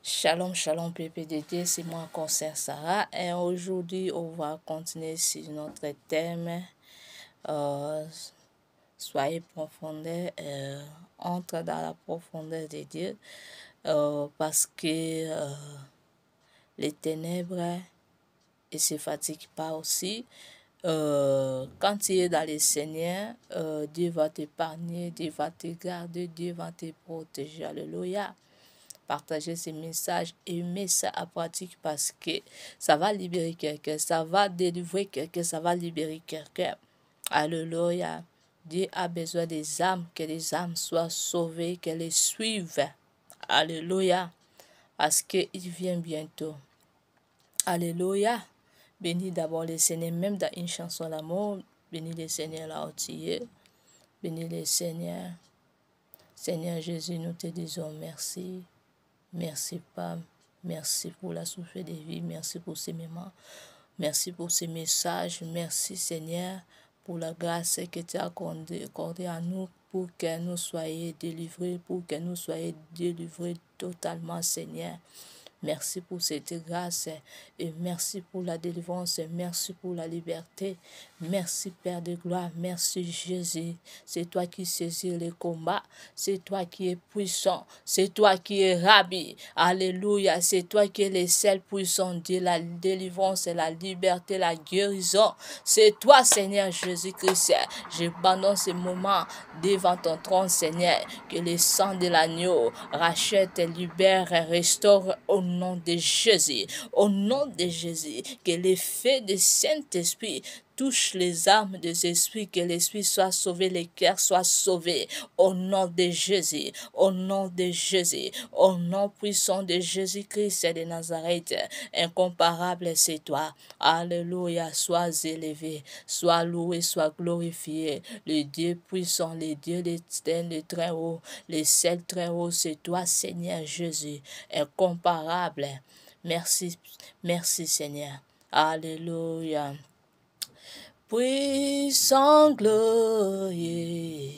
Shalom, shalom, PPDD, c'est moi encore Sarah et aujourd'hui on va continuer sur notre thème soyez profondeur, entre dans la profondeur de Dieu parce que les ténèbres ne se fatiguent pas aussi. Quand tu es dans le Seigneur, Dieu va t'épargner, Dieu va te garder, Dieu va te protéger. Alléluia. Partagez ces messages, aimez ça à pratique parce que ça va libérer quelqu'un, ça va délivrer quelqu'un, ça va libérer quelqu'un. Alléluia. Dieu a besoin des âmes, que les âmes soient sauvées, qu'elles les suivent. Alléluia. Parce qu'il vient bientôt. Alléluia. Bénis d'abord le Seigneur, même dans une chanson d'amour. Bénis le Seigneur là où tu es. Bénis le Seigneur. Seigneur Jésus, nous te disons merci. Merci, Pam. Merci pour la souffle de vie. Merci pour ces moments. Merci pour ces messages. Merci, Seigneur, pour la grâce que tu as accordée à nous pour que nous soyons délivrés, pour que nous soyons délivrés totalement, Seigneur. Merci pour cette grâce et merci pour la délivrance, merci pour la liberté. Merci Père de gloire, merci Jésus. C'est toi qui saisis le combat, c'est toi qui es puissant, c'est toi qui es Rabbi. Alléluia, c'est toi qui es le seul puissant de la délivrance, la liberté, la guérison. C'est toi Seigneur Jésus-Christ. J'abandonne ce moment devant ton trône Seigneur, que le sang de l'agneau rachète, libère, restaure au nom de Jésus, au nom de Jésus, que l'effet du Saint-Esprit touche les âmes des esprits, que l'esprit soit sauvé, les cœurs soient sauvés, au nom de Jésus, au nom de Jésus, au nom puissant de Jésus-Christ de Nazareth, incomparable c'est toi. Alléluia, sois élevé, sois loué, sois glorifié, le Dieu puissant, le Dieu l'éternel, le très haut, le seul très haut, c'est toi Seigneur Jésus, incomparable. Merci, merci Seigneur. Alléluia. Puissant glorieux,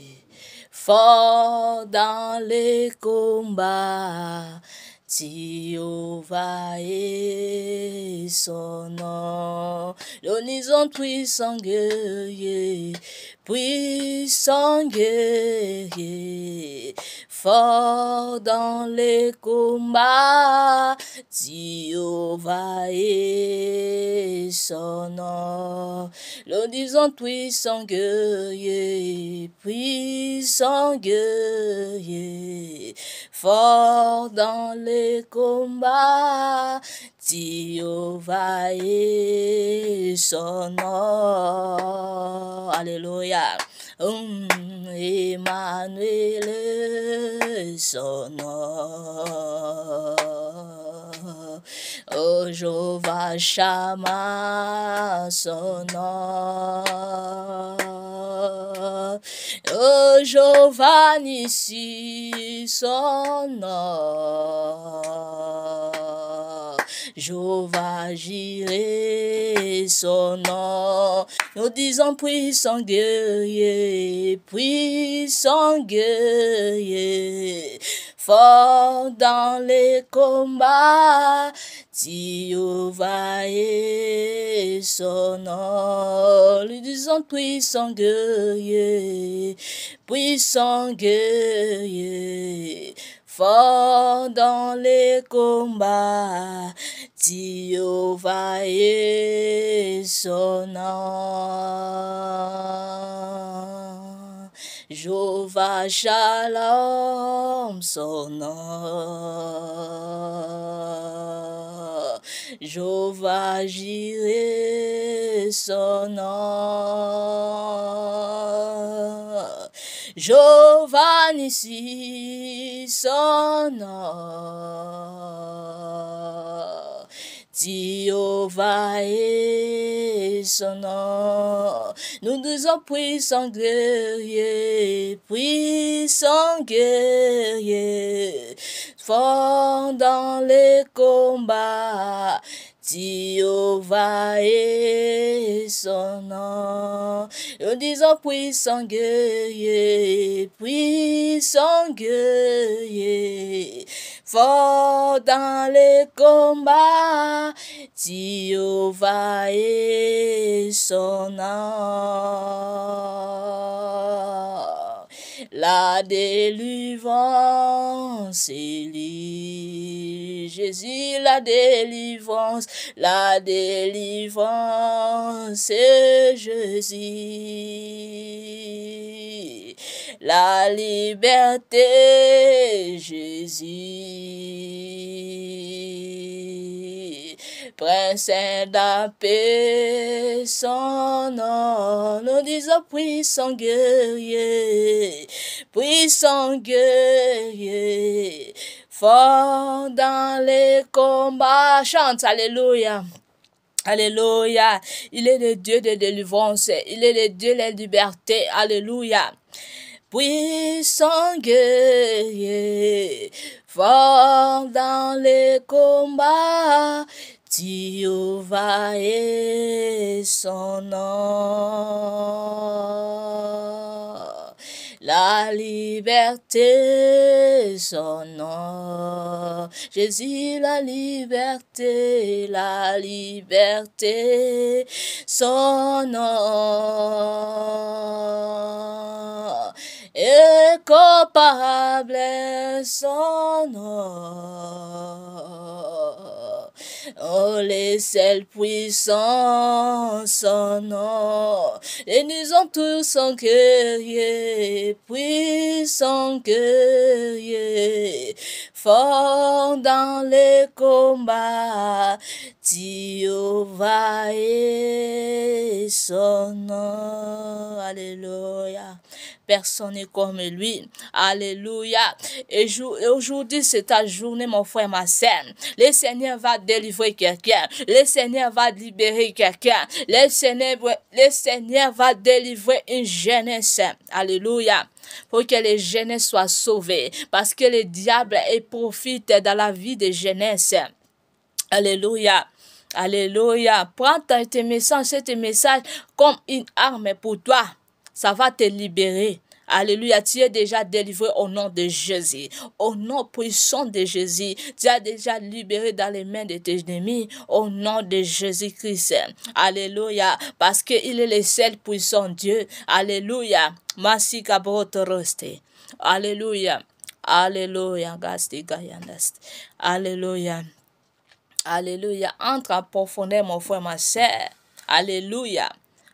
fort dans les combats, Jéhovah est son nom. L'horizon puissant guerrier, puissant guerrier, fort dans les combats, Jéhovah est son nom. L'horizon puissant guerrier, puissant guerrier, fort dans les combats, Jéhovah est son nom. Alléluia. Emmanuel son nom. Oh, Jehovah Shammah son nom. Oh, Jehovah Nissi son nom. Jehovah Jireh son nom. Nous disons puissant guerrier, puissant guerrier, fort dans les combats, Jéhovah est son nom. Nous disons puissant guerrier, puissant guerrier, fort dans les combats, Jéhovah est son nom. Jehovah Shalom son nom. Jehovah Jireh son nom. Jehovah Nissi son nom. Jéhovah est son nom. Nous disons puissant guerrier, puissant guerrier, fort dans les combats, Jéhovah est son nom. Nous disons puissant guerrier, fort fort dans les combats, Jéhovah est son nom. La délivrance est lui, Jésus, la délivrance c'est Jésus. La liberté, Jésus. Prince de la paix, son nom, nous disons puissant guerrier, fort dans les combats. Chante, alléluia. Alléluia. Il est le Dieu de délivrance. Il est le Dieu de la liberté. Alléluia. Puissant guerrier, fort dans les combats, Jéhovah est son nom. La liberté, son nom. Jésus, la liberté, son nom. Incomparable son nom. Oh, les seuls puissants, son nom. Et nous sommes tous son guerrier, puissant guerrier, fort dans les combats. Jéhovah est son nom. Alléluia. Personne n'est comme lui. Alléluia. Et aujourd'hui, c'est ta journée, mon frère, ma sœur. Le Seigneur va délivrer quelqu'un. Le Seigneur va libérer quelqu'un. Le Seigneur va délivrer une jeunesse. Alléluia. Pour que les jeunesses soient sauvées. Parce que le diable profite dans la vie des jeunesses. Alléluia. Alléluia. Prends tes messages, comme une arme pour toi. Ça va te libérer. Alléluia, tu es déjà délivré au nom de Jésus. Au nom puissant de Jésus, tu as déjà libéré dans les mains de tes ennemis. Au nom de Jésus-Christ. Alléluia, parce qu'il est le seul puissant Dieu. Alléluia. Alléluia. Alléluia. Alléluia. Alléluia. Entre en profondeur, mon frère, ma sœur. Alléluia.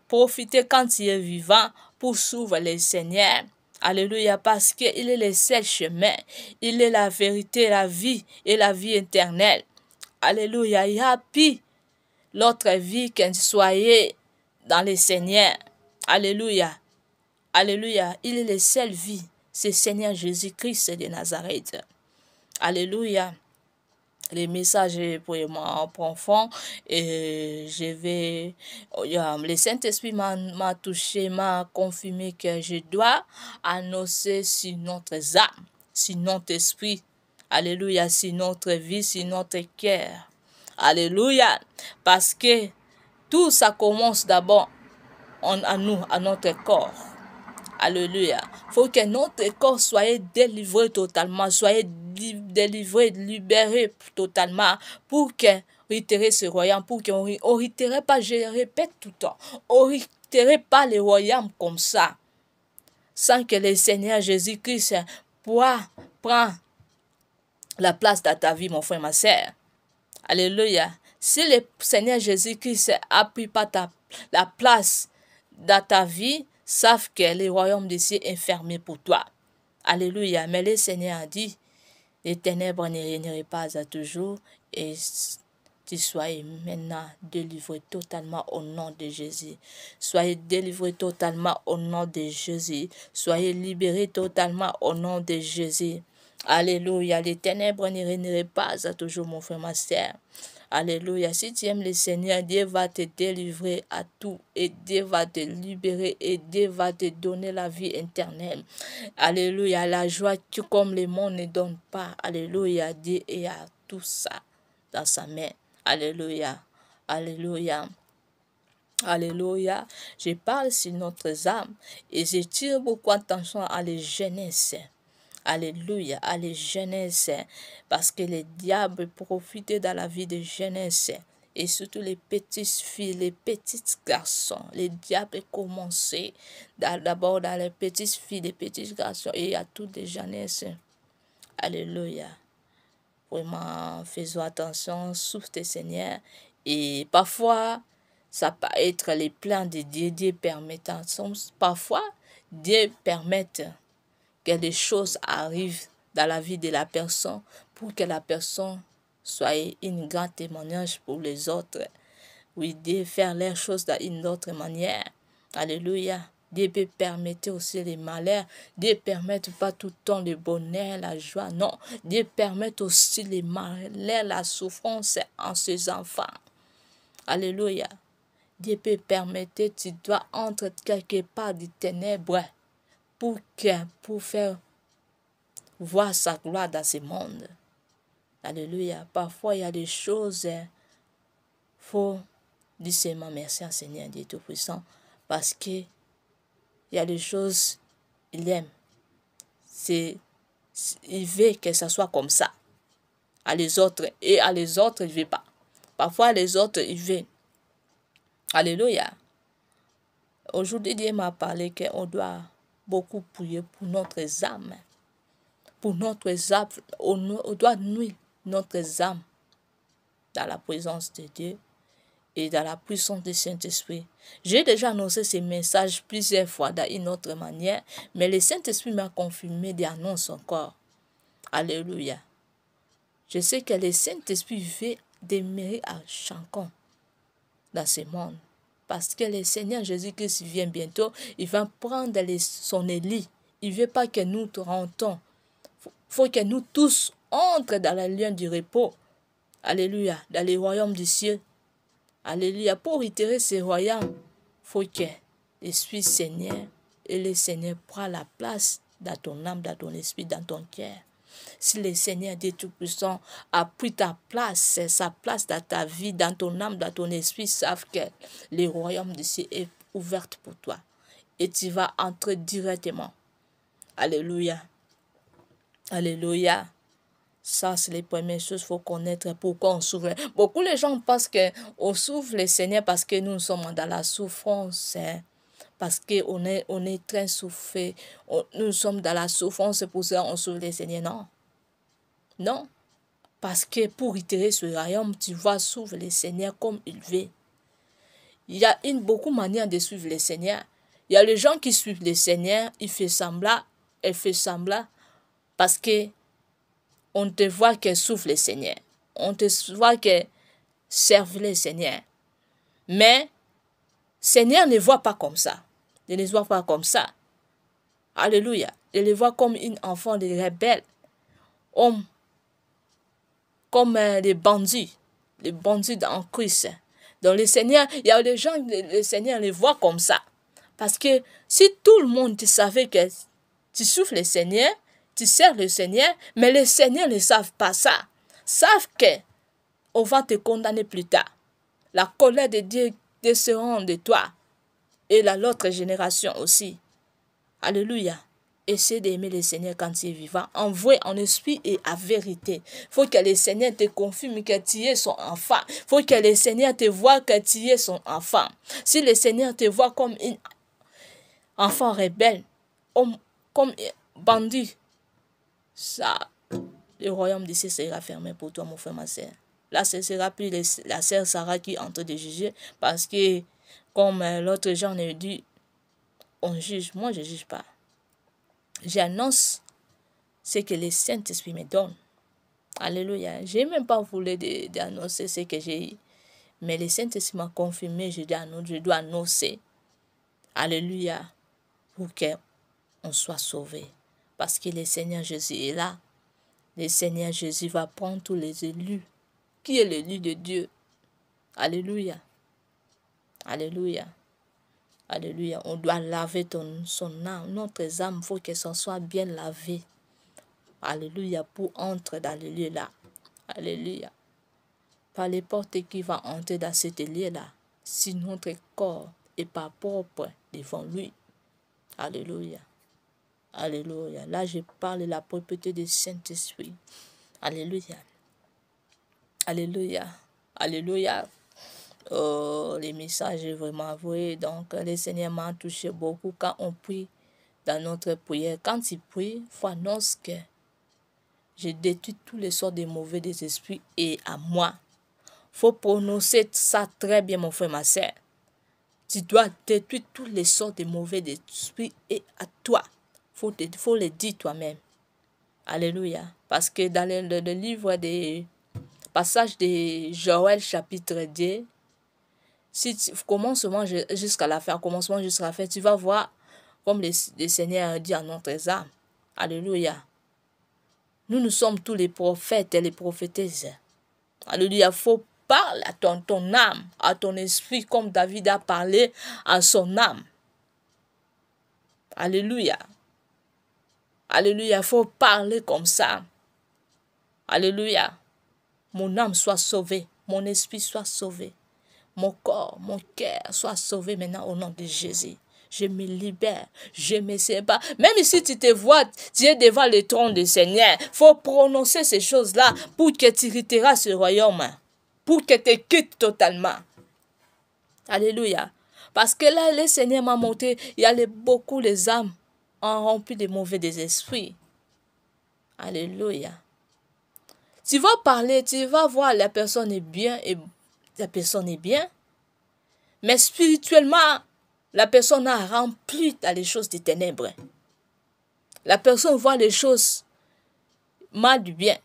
Profitez quand tu es vivant pour suivre le Seigneur. Alléluia, parce qu'il est le seul chemin. Il est la vérité, la vie et la vie éternelle. Alléluia. Il y a pis l'autre vie que soyez dans le Seigneur. Alléluia. Alléluia. Il est le seul vie. C'est le Seigneur Jésus-Christ de Nazareth. Alléluia. Les messages pour moi profond et le Saint-Esprit m'a touché, m'a confirmé que je dois annoncer sur notre âme, sur notre esprit, alléluia, sur notre vie, sur notre cœur, alléluia, parce que tout ça commence d'abord à nous, à notre corps. Alléluia. Il faut que notre corps soit délivré totalement, soit délivré, libéré totalement pour que hériter ce royaume, pour qu'on hériterait pas, je répète tout le temps, on hériterait pas le royaume comme ça, sans que le Seigneur Jésus-Christ prenne la place dans ta vie, mon frère, ma sœur. Alléluia. Si le Seigneur Jésus-Christ a pris pas la place dans ta vie, savent que le royaume des cieux est fermé pour toi. Alléluia. Mais le Seigneur a dit, les ténèbres ne régneraient pas à toujours et tu sois maintenant délivré totalement au nom de Jésus. Soyez délivré totalement au nom de Jésus. Soyez libérés totalement au nom de Jésus. Alléluia. Les ténèbres ne régneraient pas à toujours, mon frère, ma sœur. Alléluia. Si tu aimes le Seigneur, Dieu va te délivrer à tout et Dieu va te libérer et Dieu va te donner la vie éternelle. Alléluia. La joie que comme le monde ne donne pas. Alléluia. Dieu a tout ça dans sa main. Alléluia. Alléluia. Alléluia. Je parle sur notre âme et je tire beaucoup attention à la jeunesse. Alléluia. Allez, jeunesse. Parce que les diables profitent dans la vie de jeunesse. Et surtout les petites filles, les petits garçons. Les diables commencent d'abord dans les petites filles, les petits garçons. Et à toutes les jeunesses. Alléluia. Vraiment, faisons attention, souffle Seigneur. Et parfois, ça peut être les plans de Dieu, Dieu permettant. Parfois, Dieu permet que des choses arrivent dans la vie de la personne pour que la personne soit une grande témoignage pour les autres. Oui, Dieu faire les choses d'une autre manière. Alléluia. Dieu peut permettre aussi les malheurs. Dieu ne permet pas tout le temps le bonheur, la joie. Non, Dieu permet aussi les malheurs, la souffrance en ses enfants. Alléluia. Dieu peut permettre, tu dois entrer quelque part des ténèbres pour faire voir sa gloire dans ce monde. Alléluia. Parfois, il y a des choses, faut dire seulement merci à Seigneur Dieu Tout-Puissant, parce que il y a des choses, il aime. Il veut que ça soit comme ça. À les autres, et à les autres, il ne veut pas. Parfois, les autres, il veut. Alléluia. Aujourd'hui, Dieu m'a parlé qu'on doit beaucoup prier pour notre âme. Pour notre âme, on doit nuire notre âme dans la présence de Dieu et dans la puissance du Saint-Esprit. J'ai déjà annoncé ces messages plusieurs fois d'une autre manière, mais le Saint-Esprit m'a confirmé d'annoncer encore. Alléluia. Je sais que le Saint-Esprit veut demeurer à chacun dans ce monde. Parce que le Seigneur Jésus-Christ vient bientôt, il va prendre son élit. Il ne veut pas que nous rentrons. Il faut que nous tous entrions dans le lieu du repos. Alléluia. Dans le royaume du ciel. Alléluia. Pour itérer ce royaume, il faut que l'Esprit Seigneur et le Seigneur prend la place dans ton âme, dans ton esprit, dans ton cœur. Si le Seigneur Dieu Tout-Puissant a pris ta place, sa place dans ta vie, dans ton âme, dans ton esprit, savent que le royaume du ciel est ouvert pour toi. Et tu vas entrer directement. Alléluia. Alléluia. Ça, c'est les premières choses qu'il faut connaître pourquoi on souffre. Beaucoup de gens pensent qu'on souffre le Seigneur parce que nous sommes dans la souffrance. Parce qu'on est très souffert. Nous sommes dans la souffrance, c'est pour ça qu'on souffre le Seigneur. Non. Non. Parce que pour itérer ce royaume, tu vas suivre le Seigneur comme il veut. Il y a beaucoup de manières de suivre le Seigneur. Il y a les gens qui suivent le Seigneur, ils font semblant, elle fait semblant, parce que on te voit qu'elle souffre le Seigneur. On te voit qu'elle serve le Seigneur. Mais le Seigneur ne voit pas comme ça. Il ne les voit pas comme ça. Alléluia. Il les voit comme une enfant de rebelle. Comme les bandits en Christ. Donc le Seigneur, il y a des gens, le Seigneur les voit comme ça. Parce que si tout le monde savait que tu souffres le Seigneur, tu sers le Seigneur, mais les Seigneurs ne savent pas ça. Savent que on va te condamner plus tard. La colère de Dieu descendra de toi et l'autre génération aussi. Alléluia. Essaie d'aimer le Seigneur quand tu es vivant, en vrai, en esprit et en vérité. Il faut que le Seigneur te confirme que tu es son enfant. Il faut que le Seigneur te voie que tu es son enfant. Si le Seigneur te voit comme un enfant rebelle, comme bandit, ça, le royaume d'ici sera fermé pour toi, mon frère, ma soeur. Là, ce sera plus la sœur Sarah qui est en train de juger, parce que, comme l'autre Jean a dit, on juge. Moi, je ne juge pas. J'annonce ce que le Saint-Esprit me donne. Alléluia. Je n'ai même pas voulu d'annoncer ce que j'ai eu. Mais le Saint-Esprit m'a confirmé, je dois annoncer. Alléluia. Pour qu'on soit sauvé. Parce que le Seigneur Jésus est là. Le Seigneur Jésus va prendre tous les élus. Qui est l'élu de Dieu? Alléluia. Alléluia. Alléluia. On doit laver son âme. Notre âme, il faut que ça soit bien lavé. Alléluia. Pour entrer dans le lieu là. Alléluia. Pas n'importe qui va entrer dans cet lieu là. Si notre corps n'est pas propre devant lui. Alléluia. Alléluia. Là, je parle de la propriété du Saint-Esprit. Alléluia. Alléluia. Alléluia. Oh, les messages est vraiment avoué. Donc, le Seigneur m'a touché beaucoup quand on prie dans notre prière. Quand il prie, il faut annoncer que je détruis tous les sortes de mauvais des esprits et à moi. Il faut prononcer ça très bien, mon frère, ma soeur. Tu dois détruire tous les sortes de mauvais esprits et à toi. Il faut le dire toi-même. Alléluia. Parce que dans le livre des passages de Joël chapitre 2, si tu commencement jusqu'à la fin, commencement jusqu'à la fin, tu vas voir comme le Seigneur dit à notre âme. Alléluia. Nous sommes tous les prophètes et les prophétesses. Alléluia. Il faut parler à ton âme, à ton esprit, comme David a parlé à son âme. Alléluia. Alléluia. Il faut parler comme ça. Alléluia. Mon âme soit sauvée. Mon esprit soit sauvé. Mon corps, mon cœur soit sauvé maintenant au nom de Jésus. Je me libère, je me sépare. Même si tu te vois, tu es devant le trône du Seigneur, il faut prononcer ces choses-là pour que tu quitteras ce royaume, pour que tu quittes totalement. Alléluia. Parce que là, le Seigneur m'a montré, il y a beaucoup les âmes ont rempli de mauvais des esprits. Alléluia. Tu vas parler, tu vas voir la personne est bien et la personne est bien. Mais spirituellement, la personne a rempli dans les choses des ténèbres. La personne voit les choses mal du bien.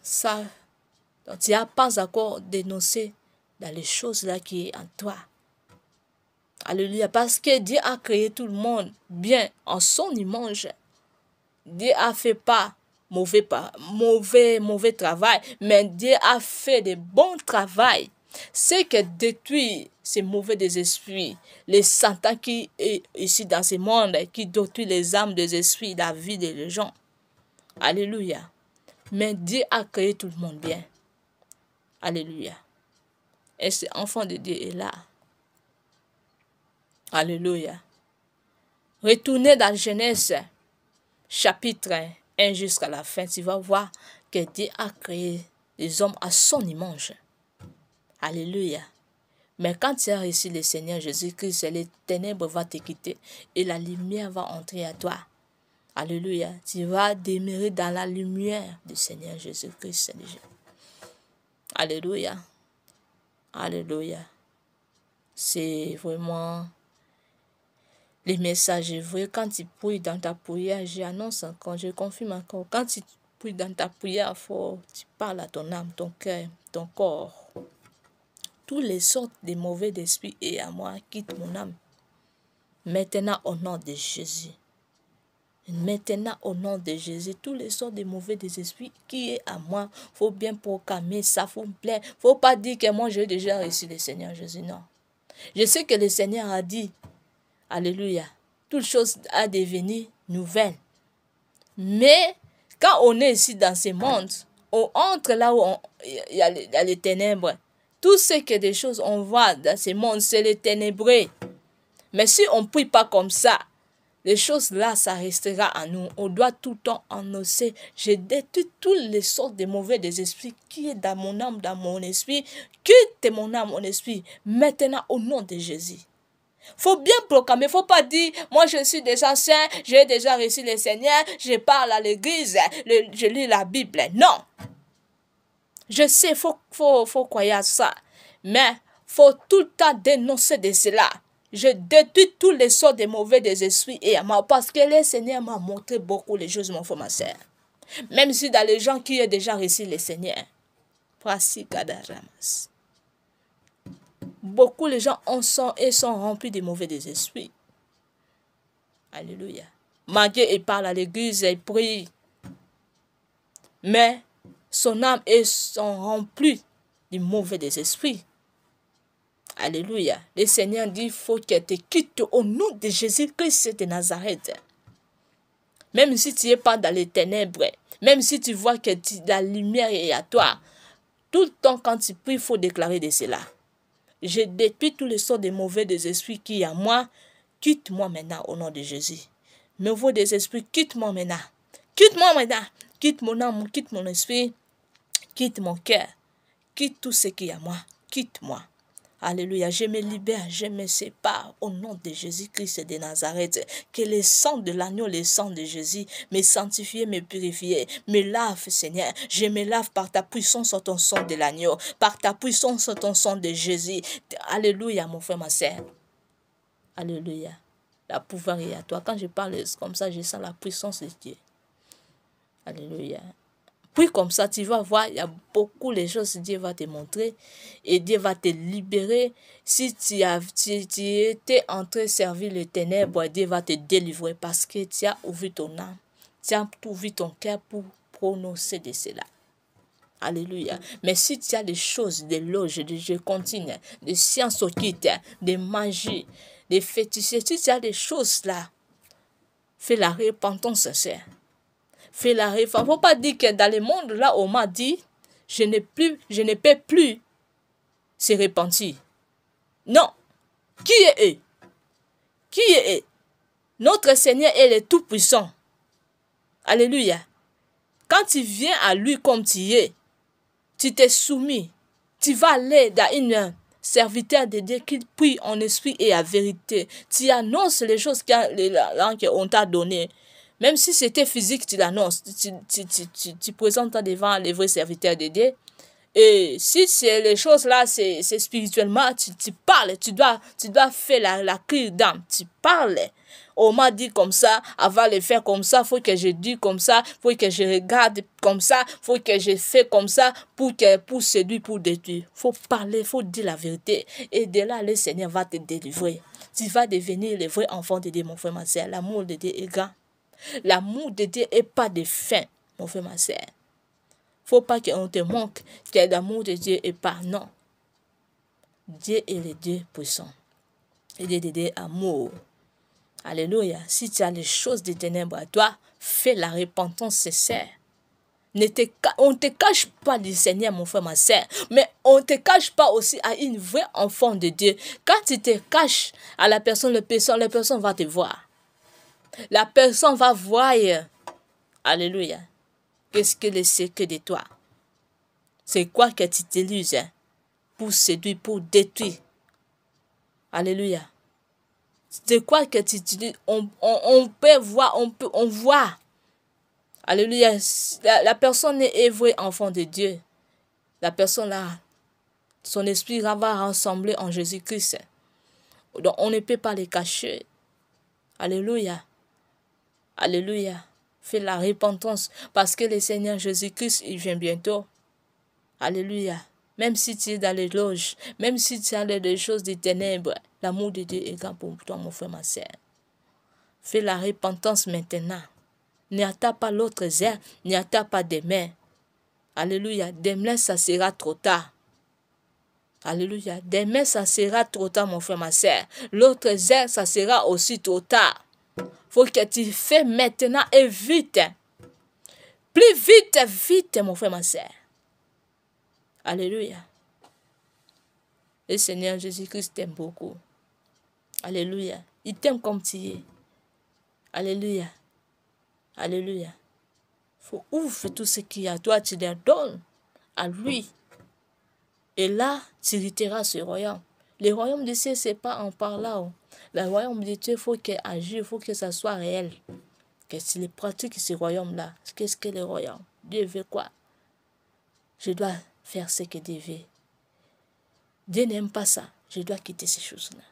Ça, donc tu n'as pas encore dénoncé dans les choses là qui est en toi. Alléluia. Parce que Dieu a créé tout le monde bien en son image. Dieu a fait pas mauvais travail, mais Dieu a fait de bons travail. C'est que détruit ces mauvais des esprits, les Satan qui est ici dans ce monde, qui détruit les âmes des esprits, la vie des gens. Alléluia. Mais Dieu a créé tout le monde bien. Alléluia. Et cet enfant de Dieu est là. Alléluia. Retournez dans Genèse, chapitre 1 jusqu'à la fin, tu vas voir que Dieu a créé les hommes à son image. Alléluia. Mais quand tu as reçu le Seigneur Jésus-Christ, les ténèbres vont te quitter et la lumière va entrer à toi. Alléluia. Tu vas demeurer dans la lumière du Seigneur Jésus-Christ. Alléluia. Alléluia. C'est vraiment les messages vrais. Quand tu pries dans ta prière, j'annonce encore, je confirme encore. Quand tu pries dans ta prière, tu parles à ton âme, ton cœur, ton corps. Tous les sortes de mauvais esprits et à moi, quitte mon âme. Maintenant, au nom de Jésus. Maintenant, au nom de Jésus, tous les sortes de mauvais esprits qui est à moi, faut bien proclamer ça, faut me plaire. Faut pas dire que moi, j'ai déjà reçu le Seigneur Jésus, non. Je sais que le Seigneur a dit, alléluia, toute chose a devenu nouvelle. Mais, quand on est ici dans ce monde, on entre là où il y a les ténèbres. Tout ce que des choses on voit dans ce monde, c'est les ténébreux. Mais si on ne prie pas comme ça, les choses là, ça restera à nous. On doit tout le temps annoncer. Je détruis toutes les sortes de mauvais des esprits qui est dans mon âme, dans mon esprit. Quitte mon âme, mon esprit. Maintenant, au nom de Jésus. Faut bien proclamer. Faut pas dire, moi je suis déjà saint, j'ai déjà reçu le Seigneur, je parle à l'église, je lis la Bible. Non. Je sais, faut croire ça. Mais, faut tout le temps dénoncer de cela. Je détruis tous les sorts de mauvais des esprits et à moi. Parce que le Seigneur m'a montré beaucoup les choses, mon frère, ma soeur. Même si dans les gens qui ont déjà reçu le Seigneur. Beaucoup de gens sont remplis de mauvais des esprits. Alléluia. Malgré il parle à l'église, il prie. Mais, son âme sont remplis de mauvais des esprits. Alléluia. Le Seigneur dit, il faut que tu quittes au nom de Jésus-Christ de Nazareth. Même si tu n'es pas dans les ténèbres, même si tu vois que la lumière est à toi, tout le temps quand tu pries, il faut déclarer de cela. Je détruis tous les sorts de mauvais des esprits qui est à moi. Quitte-moi maintenant au nom de Jésus. Nouveau des esprits, quitte-moi maintenant. Quitte-moi maintenant. Quitte mon âme, quitte mon esprit, quitte mon cœur, quitte tout ce qui est à moi. Quitte-moi. Alléluia, je me libère, je me sépare au nom de Jésus-Christ de Nazareth. Que le sang de l'agneau, le sang de Jésus, me sanctifie, me purifie, me lave, Seigneur. Je me lave par ta puissance sur ton sang de l'agneau, par ta puissance sur ton sang de Jésus. Alléluia, mon frère, ma sœur. Alléluia. La pouvoir est à toi. Quand je parle comme ça, je sens la puissance de Dieu. Alléluia. Puis comme ça, tu vas voir, il y a beaucoup de choses que Dieu va te montrer et Dieu va te libérer. Si tu étais en train de servir les ténèbres, Dieu va te délivrer parce que tu as ouvert ton âme, tu as ouvert ton cœur pour prononcer de cela. Alléluia. Mais si tu as des choses, des loges, des jeux continus, des sciences occultes, des magies, des fétiches, si tu as des choses là, fais la repentance sincère. Fais la réforme. Il ne faut pas dire que dans le monde là, on m'a dit, je ne peux plus se repentir. Non. Qui est eux? Qui est eux? Notre Seigneur est le Tout-Puissant. Alléluia. Quand tu viens à lui comme tu es, tu t'es soumis. Tu vas aller dans une serviteur de Dieu qui prie en esprit et à vérité. Tu annonces les choses qu'on t'a données. Même si c'était physique, tu l'annonces, tu présentes devant les vrais serviteurs de Dieu. Et si c'est les choses là, c'est spirituellement, tu parles, tu dois faire la crise d'âme, tu parles. On m'a dit comme ça, avant de faire comme ça, faut que je dise comme ça, faut que je regarde comme ça, faut que je fais comme ça pour séduire, pour détruire. Faut parler, faut dire la vérité. Et de là, le Seigneur va te délivrer. Tu vas devenir le vrai enfant de Dieu, mon frère, ma soeur. L'amour de Dieu est grand. L'amour de Dieu n'est pas de fin, mon frère, ma soeur. Faut pas qu'on te manque que l'amour de Dieu est pas. Non. Dieu est le Dieu puissant. Il est le Dieu amour. Alléluia. Si tu as les choses des ténèbres à toi, fais la repentance sincère. On ne te cache pas du Seigneur, mon frère, ma soeur, mais on ne te cache pas aussi à une vraie enfant de Dieu. Quand tu te caches à la personne va te voir. La personne va voir. Alléluia. Qu'est-ce que le secret de toi? C'est quoi que tu t'illuses pour séduire, pour détruire? Alléluia. C'est quoi que tu utilises? On peut voir, on voit. Alléluia. La personne est vraie enfant de Dieu. La personne là, son esprit va rassembler en Jésus-Christ. Donc on ne peut pas les cacher. Alléluia. Alléluia. Fais la repentance parce que le Seigneur Jésus-Christ, il vient bientôt. Alléluia. Même si tu es dans les loges, même si tu as des choses des ténèbres, l'amour de Dieu est grand pour toi, mon frère, ma soeur. Fais la repentance maintenant. N'attends pas l'autre heure, n'attends pas demain. Alléluia. Demain, ça sera trop tard. Alléluia. Demain, ça sera trop tard, mon frère, ma soeur. L'autre heure, ça sera aussi trop tard. Faut que tu fais maintenant et vite. Plus vite, vite, mon frère, ma soeur. Alléluia. Le Seigneur Jésus-Christ t'aime beaucoup. Alléluia. Il t'aime comme tu es. Alléluia. Alléluia. Faut ouvrir tout ce qu'il y a à toi, tu le donnes à lui. Et là, tu hériteras ce royaume. Le royaume de Dieu, ce n'est pas en parlant. Le royaume de Dieu, il faut qu'il agisse, il faut que ça soit réel. Que si les pratiques ce royaume-là, qu'est-ce que le royaume? Dieu veut quoi? Je dois faire ce que Dieu veut. Dieu n'aime pas ça. Je dois quitter ces choses-là.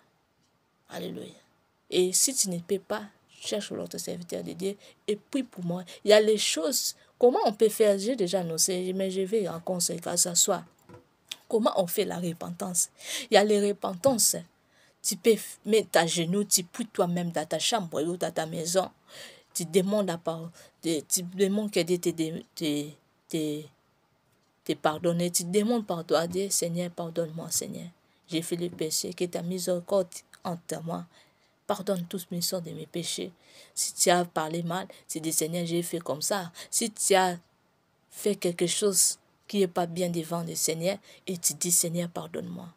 Alléluia. Et si tu ne peux pas, cherche l'autre serviteur de Dieu et prie pour moi. Il y a les choses. Comment on peut faire? J'ai déjà annoncé, mais je vais en conseil que ça soit. Comment on fait la repentance? Il y a les repentances. Tu peux mettre à genoux, tu pries toi-même dans ta chambre ou dans ta maison. Tu demandes que Dieu te pardonne. Tu demandes pardon à Dieu. Seigneur, pardonne-moi, Seigneur. J'ai fait le péché, que ta miséricorde entre moi. Pardonne tous mes sorts de mes péchés. Si tu as parlé mal, tu dis Seigneur, j'ai fait comme ça. Si tu as fait quelque chose qui n'est pas bien devant le Seigneur, et tu dis Seigneur, pardonne-moi.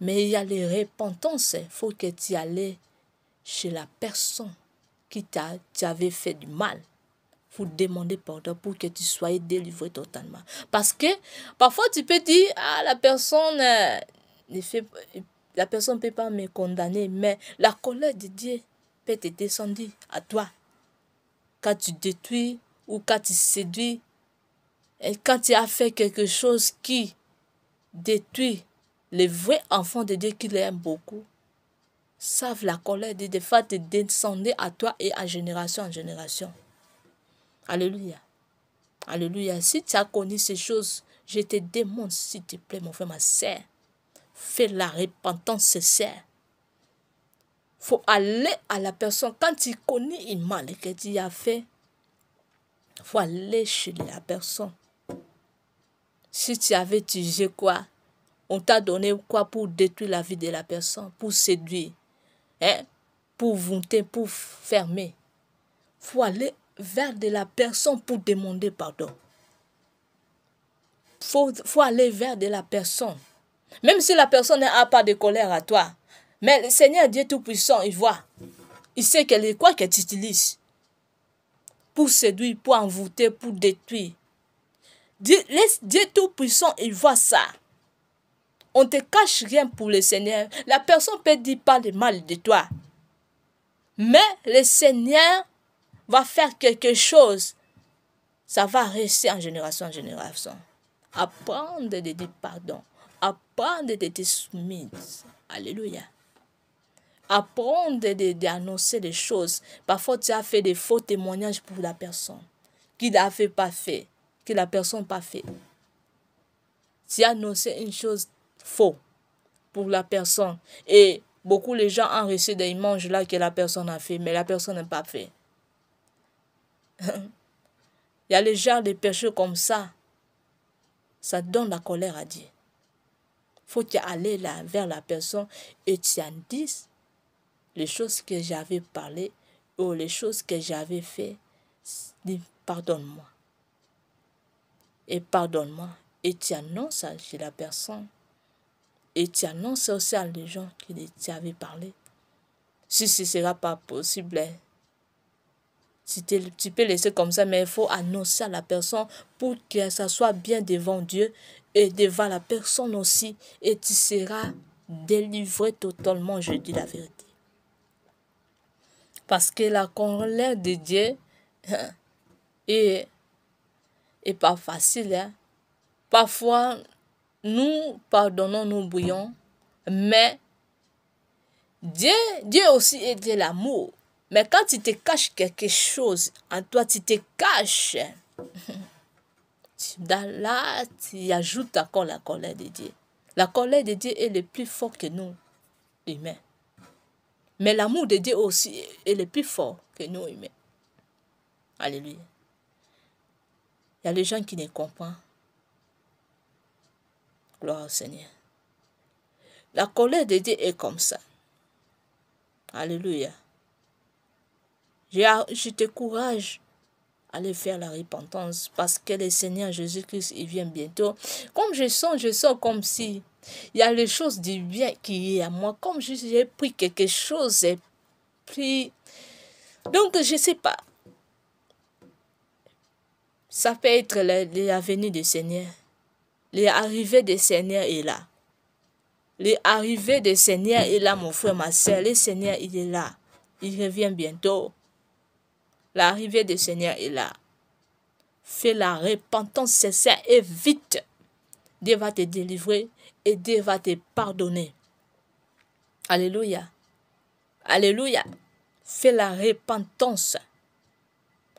Mais il y a les repentances. Il faut que tu ailles chez la personne qui t'avait fait du mal. Pour demander pardon, pour que tu sois délivré totalement. Parce que parfois tu peux dire, ah, la personne la personne ne peut pas me condamner, mais la colère de Dieu peut te descendre à toi. Quand tu détruis ou quand tu séduis, et quand tu as fait quelque chose qui détruit les vrais enfants de Dieu qui l'aiment beaucoup, savent la colère de Dieu va te descendre à toi et à génération en génération. Alléluia. Alléluia. Si tu as connu ces choses, je te demande, s'il te plaît, mon frère, ma sœur, fais la repentance sincère. Il faut aller à la personne. Quand tu connais une mal que tu as fait, il faut aller chez la personne. Si tu avais utilisé quoi, on t'a donné quoi pour détruire la vie de la personne, pour séduire, pour vanter, pour fermer. Il faut aller vers de la personne pour demander pardon. Faut aller vers de la personne. Même si la personne n'a pas de colère à toi. Mais le Seigneur Dieu Tout-Puissant, il voit. Il sait quoi que tu utilises. Pour séduire, pour envoûter, pour détruire. Dieu Tout-Puissant, il voit ça. On ne te cache rien pour le Seigneur. La personne peut dire pas de mal de toi. Mais le Seigneur va faire quelque chose. Ça va rester en génération en génération. Apprendre de dire pardon. Apprendre de te soumettre. Alléluia. Apprendre d'annoncer les choses. Parfois, tu as fait des faux témoignages pour la personne. Qui n'a pas fait. Que la personne n'a pas fait. Tu as annoncé une chose fausse pour la personne. Et beaucoup de gens ont reçu des images là que la personne a fait. Mais la personne n'a pas fait. Il y a les genres de péchés comme ça. Ça donne la colère à Dieu. Faut tu aller là vers la personne et tu en dises les choses que j'avais parlé ou les choses que j'avais fait. Dis pardonne-moi. Et pardonne-moi. Et tu annonces ça chez la personne. Et tu annonces aussi à les gens qui t'avaient parlé. Si ce ne sera pas possible, tu peux laisser comme ça, mais il faut annoncer à la personne pour que ça soit bien devant Dieu et devant la personne aussi. Et tu seras délivré totalement, je dis la vérité. Parce que la colère de Dieu est pas facile. Hein? Parfois, nous pardonnons, nous oublions, mais Dieu aussi est de l'amour. Mais quand tu te caches quelque chose en toi, tu te caches. Là, tu ajoutes encore la colère de Dieu. La colère de Dieu est le plus fort que nous, humains. Mais l'amour de Dieu aussi est le plus fort que nous, humains. Alléluia. Il y a les gens qui ne comprennent. Gloire au Seigneur. La colère de Dieu est comme ça. Alléluia. Je t'encourage à aller faire la repentance parce que le Seigneur Jésus-Christ, il vient bientôt. Comme je sens comme si il y a les choses du bien qui est à moi. Comme j'ai pris quelque chose, j'ai pris. Donc, je ne sais pas. Ça peut être la venue du Seigneur. L'arrivée du Seigneur est là. L'arrivée du Seigneur est là, mon frère, ma soeur. Le Seigneur, il est là. Il revient bientôt. L'arrivée du Seigneur est là. Fais la repentance sincère et vite. Dieu va te délivrer et Dieu va te pardonner. Alléluia. Alléluia. Fais la repentance.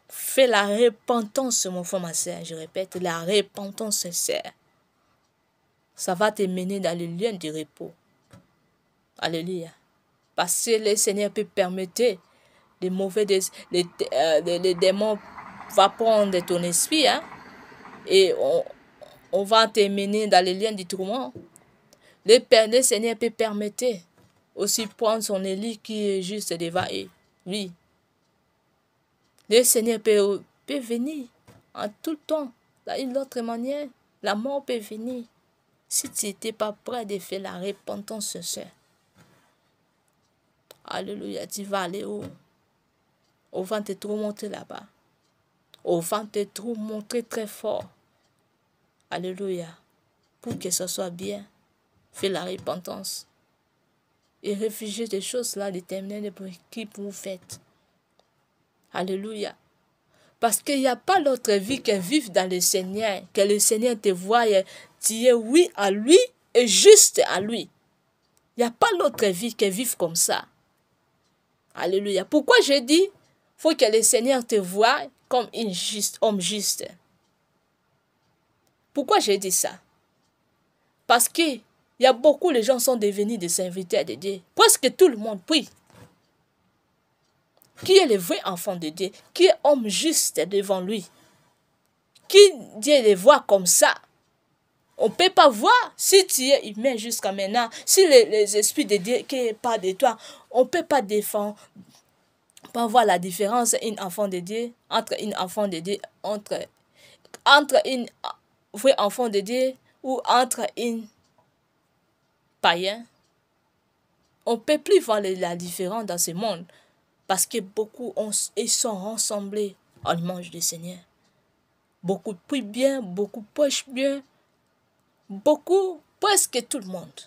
Fais la repentance, mon frère, ma soeur. Je répète, la repentance sincère. Ça va te mener dans le lieu du repos. Alléluia. Parce que le Seigneur peut permettre les mauvais les démons va prendre ton esprit, hein, et on va te mener dans les liens du tourment. Le Seigneur peut permettre aussi prendre son Élie qui est juste devant lui. Le Seigneur peut venir en tout temps, d'une autre manière. La mort peut venir si tu n'étais pas prêt de faire la repentance sincère. Alléluia, tu vas aller où? On va te trop montrer là-bas. On va te trop montrer très fort. Alléluia. Pour que ce soit bien. Fais la repentance. Et réfugiez des choses là déterminées qui vous faites. Alléluia. Parce qu'il n'y a pas l'autre vie que vivre dans le Seigneur. Que le Seigneur te voie, tu es oui à lui et juste à lui. Il n'y a pas l'autre vie que vivre comme ça. Alléluia. Pourquoi je dis, il faut que le Seigneur te voie comme un homme juste. Pourquoi je dis ça? Parce que il y a beaucoup de gens qui sont devenus des serviteurs de Dieu. Presque tout le monde prie. Qui est le vrai enfant de Dieu? Qui est homme juste devant lui? Qui Dieu les voit comme ça? On ne peut pas voir si tu es humain jusqu'à maintenant. Si les esprits de Dieu qui sont pas de toi, on ne peut pas défendre. Pas voir la différence un enfant de Dieu, entre un enfant de Dieu, entre un vrai enfant de Dieu ou entre un païen. On ne peut plus voir la différence dans ce monde parce que beaucoup ils sont rassemblés à l'image du Seigneur. Beaucoup prient bien, beaucoup prêchent bien, beaucoup, presque tout le monde.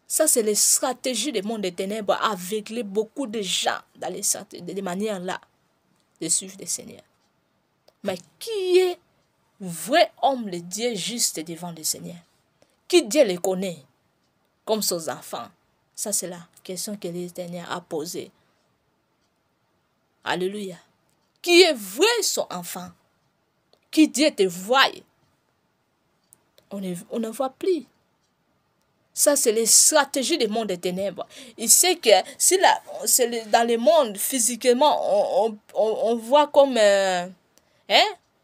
Ça, c'est les stratégies du monde des ténèbres à aveugler beaucoup de gens dans les manières là de suivre le Seigneur. Mais qui est vrai homme de Dieu juste devant le Seigneur? Qui Dieu les connaît comme ses enfants? Ça, c'est la question que l'Éternel a posée. Alléluia. Qui est vrai son enfant? Qui Dieu te voit? On ne voit plus. Ça, c'est les stratégies du monde des ténèbres. Il sait que si dans le monde, physiquement, on voit comme,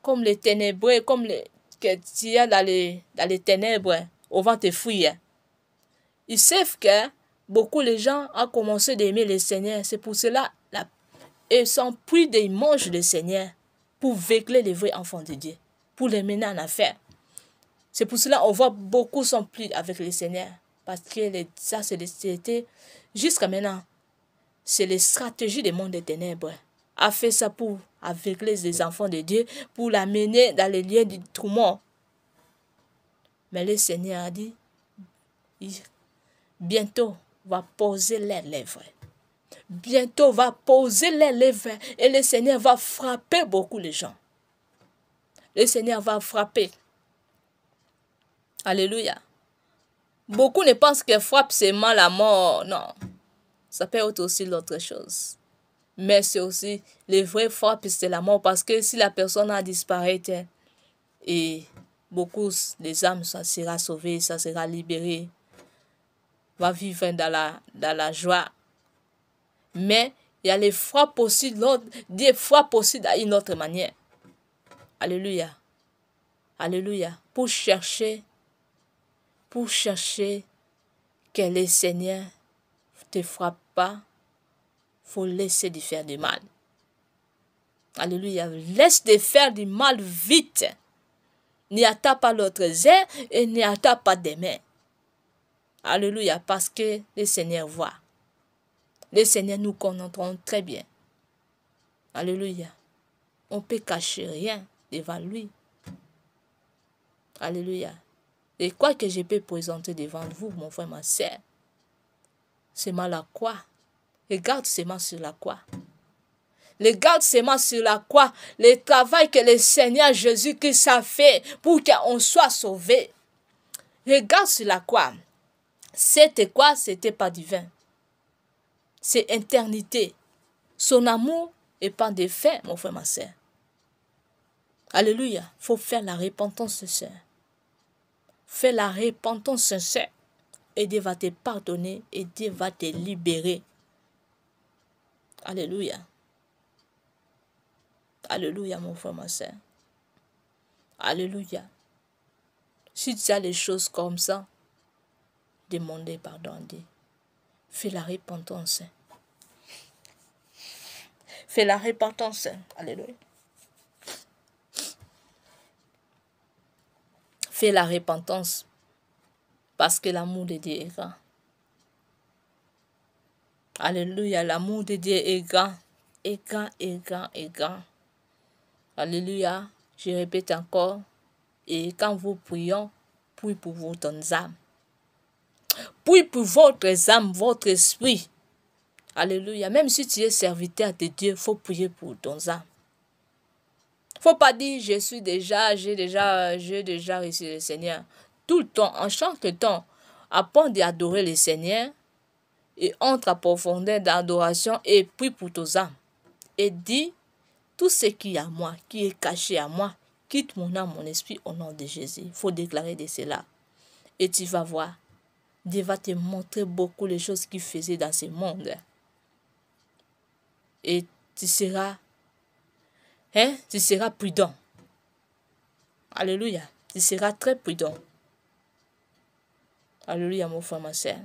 comme les ténébreux, comme que tu es dans les ténèbres, on va te fuir. Ils savent que beaucoup de gens ont commencé d'aimer le Seigneur. C'est pour cela ils sont pris des manches du Seigneur pour veiller les vrais enfants de Dieu, pour les mener en affaire. C'est pour cela qu'on voit beaucoup sont pris avec le Seigneur. Parce que ça, c'était jusqu'à maintenant. C'est les stratégies du monde des ténèbres. A fait ça pour aveugler les enfants de Dieu, pour l'amener dans les lieux du tourment. Mais le Seigneur a dit, bientôt va poser les lèvres. Bientôt va poser les lèvres et le Seigneur va frapper beaucoup de gens. Le Seigneur va frapper. Alléluia. Beaucoup ne pensent que frappe seulement la mort. Non. Ça peut être aussi l'autre chose. Mais c'est aussi, les vrais frappes, c'est la mort. Parce que si la personne a disparu, et beaucoup des âmes, ça sera sauvé, ça sera libéré. Va vivre dans la joie. Mais il y a les frappes aussi, des frappes aussi d'une autre manière. Alléluia. Alléluia. Pour chercher que le Seigneur ne te frappe pas, il faut laisser de faire du mal. Alléluia. Laisse de faire du mal vite. N'y attends pas l'autre heure et n'y attends pas demain. Alléluia. Parce que le Seigneur voit. Le Seigneur nous connaîtrons très bien. Alléluia. On ne peut cacher rien devant lui. Alléluia. Et quoi que je peux présenter devant vous, mon frère, ma soeur, c'est mal la croix. Regarde seulement sur la croix. Regarde seulement sur la croix le travail que le Seigneur Jésus-Christ a fait pour qu'on soit sauvé. Regarde sur la croix. C'était quoi? C'était pas divin. C'est éternité. Son amour n'est pas de fin, mon frère, ma soeur. Alléluia. Il faut faire la repentance sincère. Fais la repentance sincère. Et Dieu va te pardonner et Dieu va te libérer. Alléluia. Alléluia, mon frère, ma soeur. Alléluia. Si tu as des choses comme ça, demandez pardon à Dieu. Fais la repentance. Fais la repentance. Alléluia. Fais la repentance. Parce que l'amour de Dieu est grand. Alléluia, l'amour de Dieu est grand. est grand, est grand, est grand. Alléluia. Je répète encore. Et quand vous prions, priez pour votre âme. Priez pour votre âme, votre esprit. Alléluia. Même si tu es serviteur de Dieu, il faut prier pour ton âme. Faut pas dire j'ai déjà reçu le Seigneur. Tout le temps, en chaque temps, apprends d'adorer le Seigneur et entre à profondeur d'adoration et prie pour ton âme. Et dis tout ce qui est à moi, qui est caché à moi, quitte mon âme, mon esprit au nom de Jésus. Il faut déclarer de cela. Et tu vas voir, Dieu va te montrer beaucoup les choses qu'il faisait dans ce monde. Et tu seras prudent. Alléluia. Tu seras très prudent. Alléluia, mon frère, ma soeur.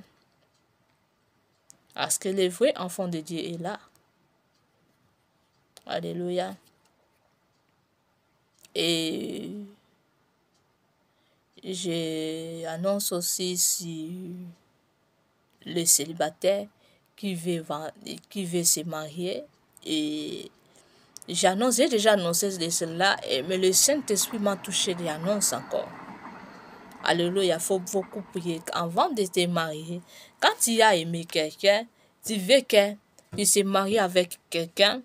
Parce que le vrai enfant de Dieu est là. Alléluia. Et j'annonce aussi sur les célibataires qui veulent se marier. Et j'ai déjà annoncé de cela, mais le Saint-Esprit m'a touché et annonce encore. Alléluia, il faut beaucoup prier. Avant de te marier, quand tu as aimé quelqu'un, tu veux qu'il se marie avec quelqu'un.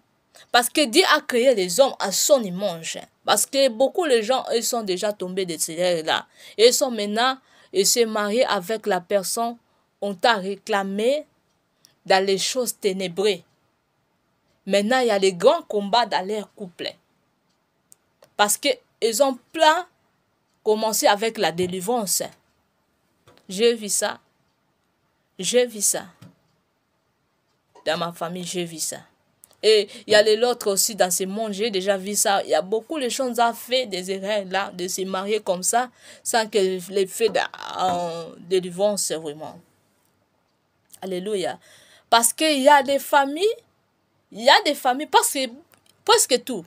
Parce que Dieu a créé les hommes à son image. Parce que beaucoup de gens, ils sont déjà tombés de ces là. Ils sont maintenant, ils se marient avec la personne, on t'a réclamé dans les choses ténébreuses. Maintenant, il y a les grands combats dans leur couple. Parce qu'ils ont plein commencé avec la délivrance. J'ai vu ça. J'ai vu ça. Dans ma famille, j'ai vu ça. Et il y a l'autre aussi dans ce monde, j'ai déjà vu ça. Il y a beaucoup de choses à faire, des erreurs là, de se marier comme ça, sans que l'effet de délivrance, vraiment. Alléluia. Parce qu'il y a des familles, parce que presque tout.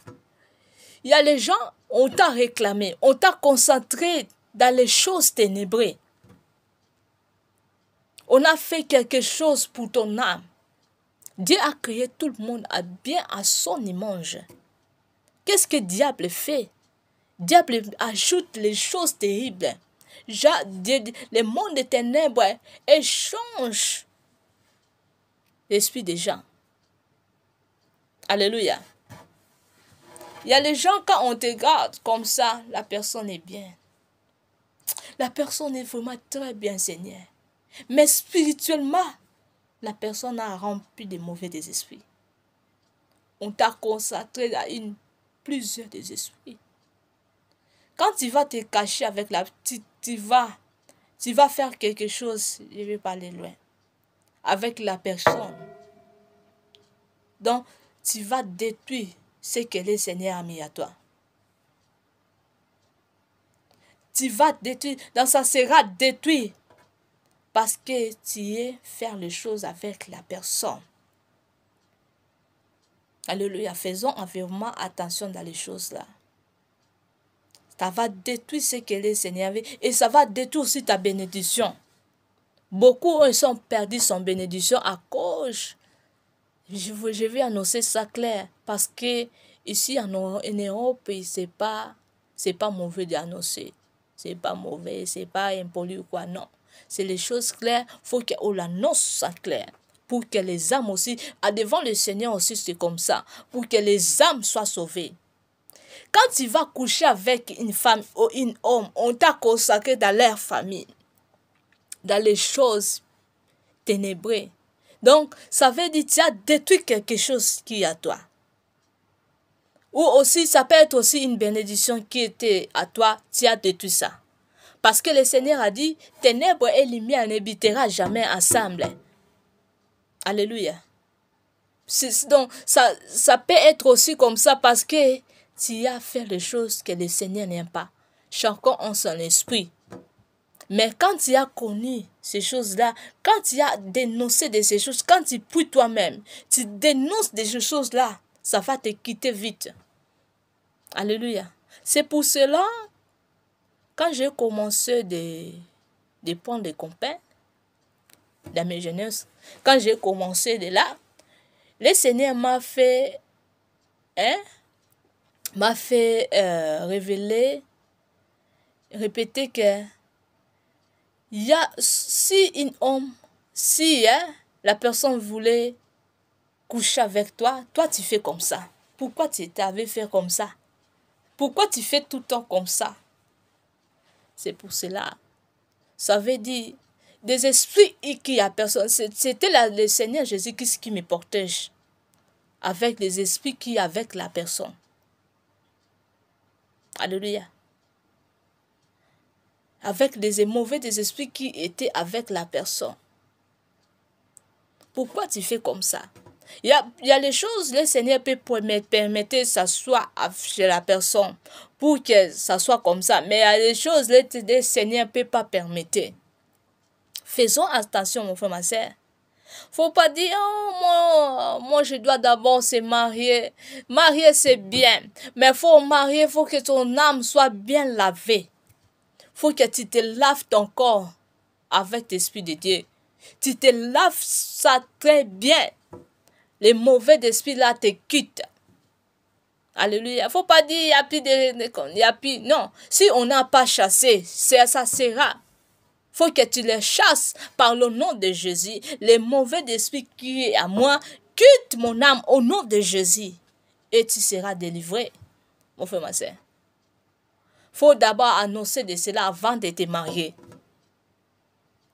Il y a les gens, on t'a réclamé, on t'a concentré dans les choses ténébreuses. On a fait quelque chose pour ton âme. Dieu a créé tout le monde bien à son image. Qu'est-ce que le diable fait? Le diable ajoute les choses terribles. Le monde des ténèbres échange l'esprit des gens. Alléluia. Il y a les gens, quand on te regarde comme ça, la personne est bien. La personne est vraiment très bien, Seigneur. Mais spirituellement, la personne a rempli de mauvais des esprits. On t'a concentré à plusieurs des esprits. Quand tu vas te cacher avec la petite, tu vas faire quelque chose, je vais pas aller loin, avec la personne. Donc, tu vas détruire ce que le Seigneur a mis à toi. Tu vas détruire, donc ça sera détruit. Parce que tu es faire les choses avec la personne. Alléluia. Faisons vraiment attention dans les choses là. Ça va détruire ce que le Seigneur avait. Et ça va détruire aussi ta bénédiction. Beaucoup ont perdu son bénédiction à cause. Je vais annoncer ça clair. Parce que ici en Europe, c'est pas mauvais d'annoncer. C'est pas mauvais, c'est pas impoli ou quoi, non. C'est les choses claires, il faut qu'on l'annonce ça clair. Pour que les âmes aussi, devant le Seigneur aussi, c'est comme ça. Pour que les âmes soient sauvées. Quand tu vas coucher avec une femme ou un homme, on t'a consacré dans leur famille. Dans les choses ténébreuses. Donc, ça veut dire que tu as détruit quelque chose qui est à toi. Ou aussi, ça peut être aussi une bénédiction qui était à toi, tu as détruit ça. Parce que le Seigneur a dit, ténèbres et lumière n'habitera jamais ensemble. Alléluia. Donc, ça peut être aussi comme ça parce que tu as fait les choses que le Seigneur n'aime pas. Chacun en son esprit. Mais quand tu as connu ces choses-là, quand tu as dénoncé de ces choses, quand tu pries toi-même, tu dénonces de ces choses-là, ça va te quitter vite. Alléluia. C'est pour cela, quand j'ai commencé de prendre des copains dans mes jeunesses, quand j'ai commencé de là, le Seigneur m'a fait, révéler, répéter que il y a, si la personne voulait coucher avec toi, toi tu fais comme ça. Pourquoi tu t'avais fait comme ça? Pourquoi tu fais tout le temps comme ça? C'est pour cela. Ça veut dire, des esprits qui a personne. C'était le Seigneur Jésus-Christ qui me protège. Avec les esprits qui avec la personne. Alléluia. Avec les mauvais des esprits qui étaient avec la personne. Pourquoi tu fais comme ça? Il y a les choses, le Seigneur peut permettre que ça soit chez la personne pour que ça soit comme ça. Mais il y a des choses, le Seigneur ne peut pas permettre. Faisons attention, mon frère, ma soeur. Faut pas dire, oh, moi je dois d'abord se marier. Marier, c'est bien. Mais faut marier, faut que ton âme soit bien lavée. Faut que tu te laves ton corps avec l'Esprit de Dieu. Tu te laves ça très bien. Les mauvais esprits là te quittent. Alléluia. Faut pas dire, il n'y a plus de... Y a plus, non. Si on n'a pas chassé, ça sera. Faut que tu les chasses par le nom de Jésus. Les mauvais esprits qui est à moi, quitte mon âme au nom de Jésus. Et tu seras délivré. Mon frère, ma soeur. Faut d'abord annoncer de cela avant de te marier.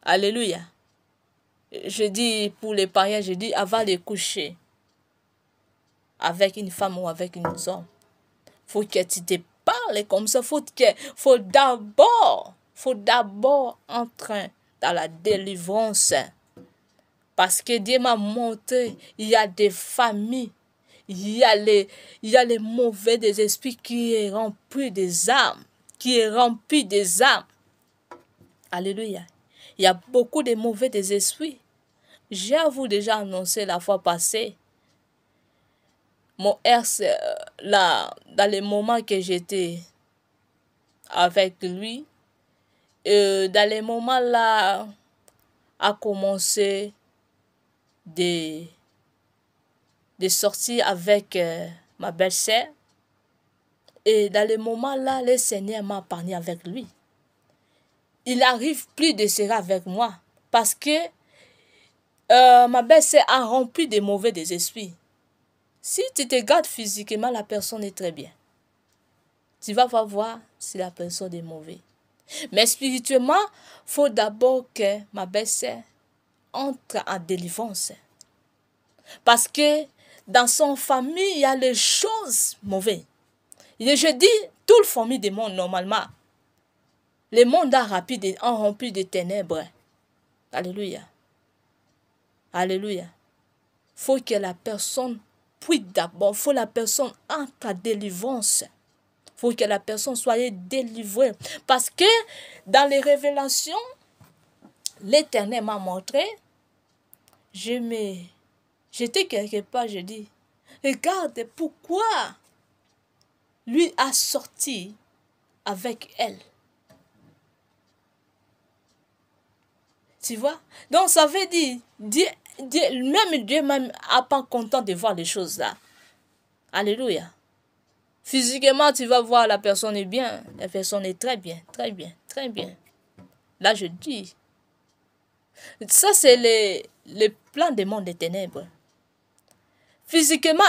Alléluia. Je dis pour les païens, je dis avant de coucher avec une femme ou avec une homme. Faut que tu te parles comme ça. Faut d'abord entrer dans la délivrance. Parce que Dieu m'a montré, il y a des familles, il y a les mauvais des esprits qui est rempli des âmes, Alléluia. Il y a beaucoup de mauvais des esprits. J'ai à vous déjà annoncé la fois passée. Mon ex, là, dans les moments que j'étais avec lui, dans les moments là, a commencé de sortir avec ma belle-sœur. Et dans les moments là, le Seigneur m'a parlé avec lui. Il n'arrive plus de serrer avec moi parce que ma belle-sœur a rempli de mauvais des esprits. Si tu te gardes physiquement, la personne est très bien. Tu vas voir si la personne est mauvaise. Mais spirituellement, il faut d'abord que ma belle-sœur entre en délivrance. Parce que dans son famille, il y a les choses mauvaises. Et je dis, toute la famille du monde, normalement, le monde a rempli de ténèbres. Alléluia. Alléluia. Il faut que la personne puisse d'abord, faut que la personne entre en délivrance. Il faut que la personne soit délivrée. Parce que dans les révélations, l'Éternel m'a montré, j'étais quelque part, je dis, regarde pourquoi lui a sorti avec elle. Tu vois? Donc ça veut dire, même Dieu n'est pas content de voir les choses là. Alléluia. Physiquement, tu vas voir la personne est bien. La personne est très bien, très bien, très bien. Là, je dis. Ça, c'est le plan des mondes des ténèbres. Physiquement,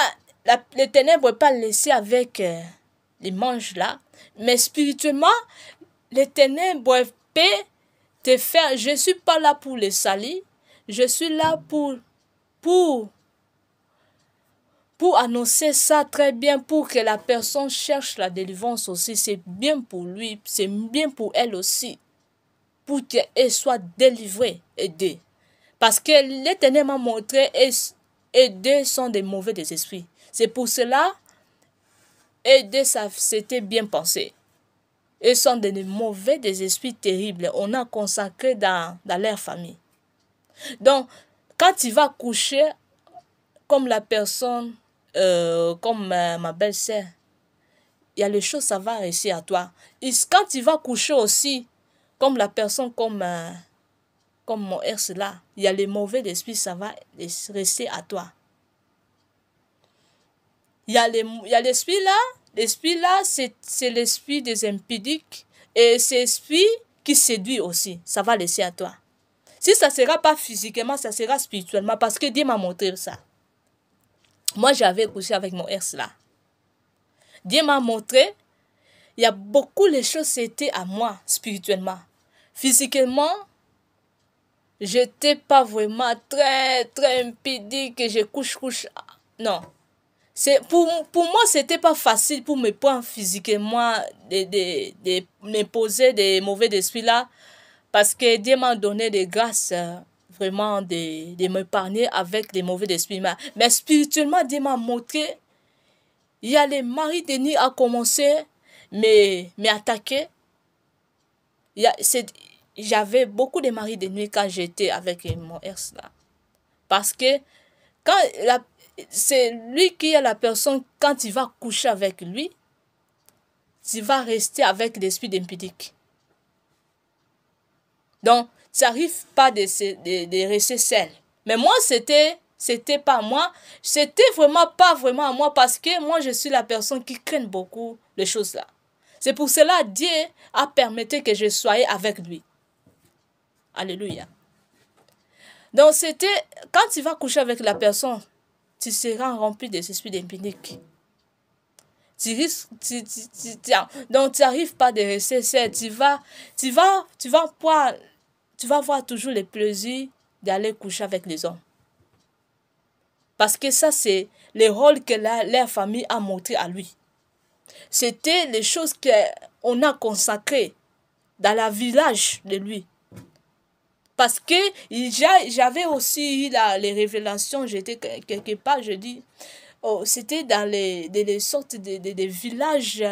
les ténèbres ne peuvent pas laisser avec les manches là. Mais spirituellement, les ténèbres peuvent te faire. Je ne suis pas là pour les salir. Je suis là pour annoncer ça très bien, pour que la personne cherche la délivrance aussi. C'est bien pour lui, c'est bien pour elle aussi. Pour qu'elle soit délivrée, aidée. Parce que l'Éternel m'a montré, aider sont des mauvais des esprits. C'est pour cela, aider, ça c'était bien pensé. Ils sont des mauvais des esprits terribles. On a consacré dans leur famille. Donc, quand tu vas coucher, comme la personne, comme ma belle-sœur, il y a les choses, ça va rester à toi. Et quand tu vas coucher aussi, comme la personne, comme mon ex là, il y a les mauvais esprits, ça va rester à toi. il y a l'esprit là. L'esprit là, c'est l'esprit des impudiques. Et c'est l'esprit qui séduit aussi. Ça va laisser à toi. Si ça ne sera pas physiquement, ça sera spirituellement. Parce que Dieu m'a montré ça. Moi, j'avais couché avec mon ex là. Dieu m'a montré, il y a beaucoup de choses, c'était à moi, spirituellement. Physiquement, j'étais pas vraiment très impudique, que je couche. Non. Pour moi, c'était pas facile pour me prendre physiquement, de m'imposer des mauvais esprits là. Parce que Dieu m'a donné des grâces, vraiment, de m'épargner avec des mauvais esprits. Mais spirituellement, Dieu m'a montré, il y a les maris de nuit à commencer m'attaquer. J'avais beaucoup de maris de nuit quand j'étais avec mon ex là. Parce que c'est lui qui est la personne, quand tu vas coucher avec lui, tu vas rester avec l'esprit d'impudique. Donc, ça n'arrive pas de rester seul. Mais moi, c'était pas moi. C'était vraiment pas vraiment à moi parce que moi, je suis la personne qui craint beaucoup les choses là. C'est pour cela Dieu a permis que je sois avec lui. Alléluia. Donc, quand tu vas coucher avec la personne, tu seras rempli des esprits d'impudique. Donc, tu n'arrives pas de rester seul. Tu vas voir toujours le plaisir d'aller coucher avec les hommes. Parce que ça, c'est le rôle que leur famille a montré à lui. C'était les choses qu'on a consacrées dans le village de lui. Parce que j'avais aussi eu les révélations, j'étais quelque part, je dis, c'était dans les sortes de villages.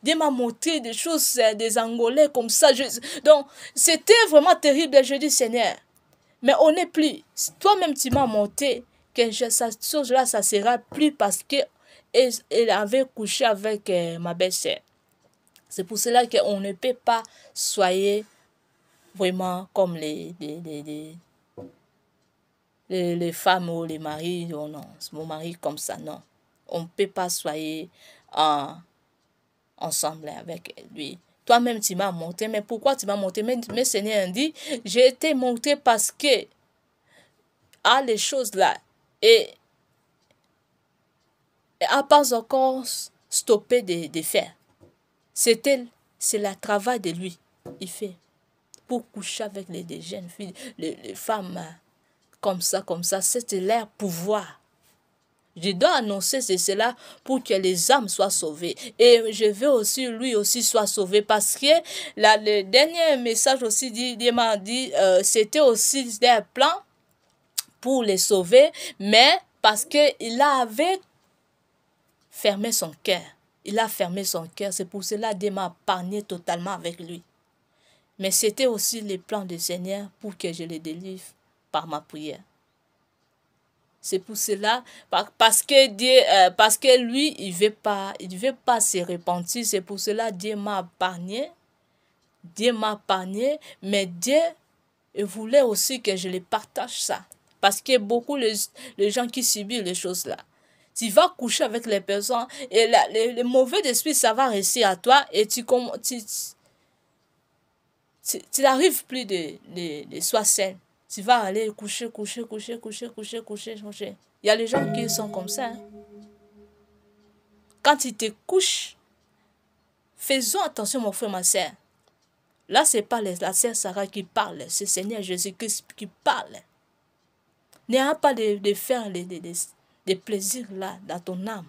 Dieu m'a montré des choses, des Angolais comme ça. Donc, c'était vraiment terrible. Je dis, Seigneur, mais on n'est plus. Toi-même, tu m'as montré que cette chose-là, ça sera plus parce qu'elle avait couché avec ma belle-sœur. C'est pour cela qu'on ne peut pas soyer vraiment comme les femmes ou les maris. Oh non, mon mari comme ça, non. On ne peut pas soyer ensemble avec lui. Toi-même, tu m'as montré. Mais pourquoi tu m'as montré? Mais Seigneur dit, j'ai été montré parce que les choses là et a pas encore stoppé de faire. C'est le travail de lui. Il fait pour coucher avec les jeunes filles, les femmes comme ça. C'est leur pouvoir. Je dois annoncer cela pour que les âmes soient sauvées. Et je veux aussi, lui aussi, soit sauvé. Parce que le dernier message aussi, Dieu m'a dit, c'était aussi des plans pour les sauver. Mais parce qu'il avait fermé son cœur. Il a fermé son cœur. C'est pour cela que Dieu m'a épargné totalement avec lui. Mais c'était aussi les plans du Seigneur pour que je les délivre par ma prière. C'est pour cela, parce que lui, il veut pas se repentir. C'est pour cela que Dieu m'a épargné. Dieu m'a épargné, mais Dieu voulait aussi que je les partage ça. Parce que beaucoup les gens qui subissent les choses là. Tu vas coucher avec les personnes et le mauvais esprit, ça va rester à toi et tu n'arrives plus de soi seul. Tu vas aller coucher. Il y a les gens qui sont comme ça. Hein. Quand tu te couches, faisons attention, mon frère, ma soeur. Là, ce n'est pas la sœur Sarah qui parle, c'est Seigneur Jésus-Christ qui parle. N'ayez pas de faire des plaisirs là, dans ton âme.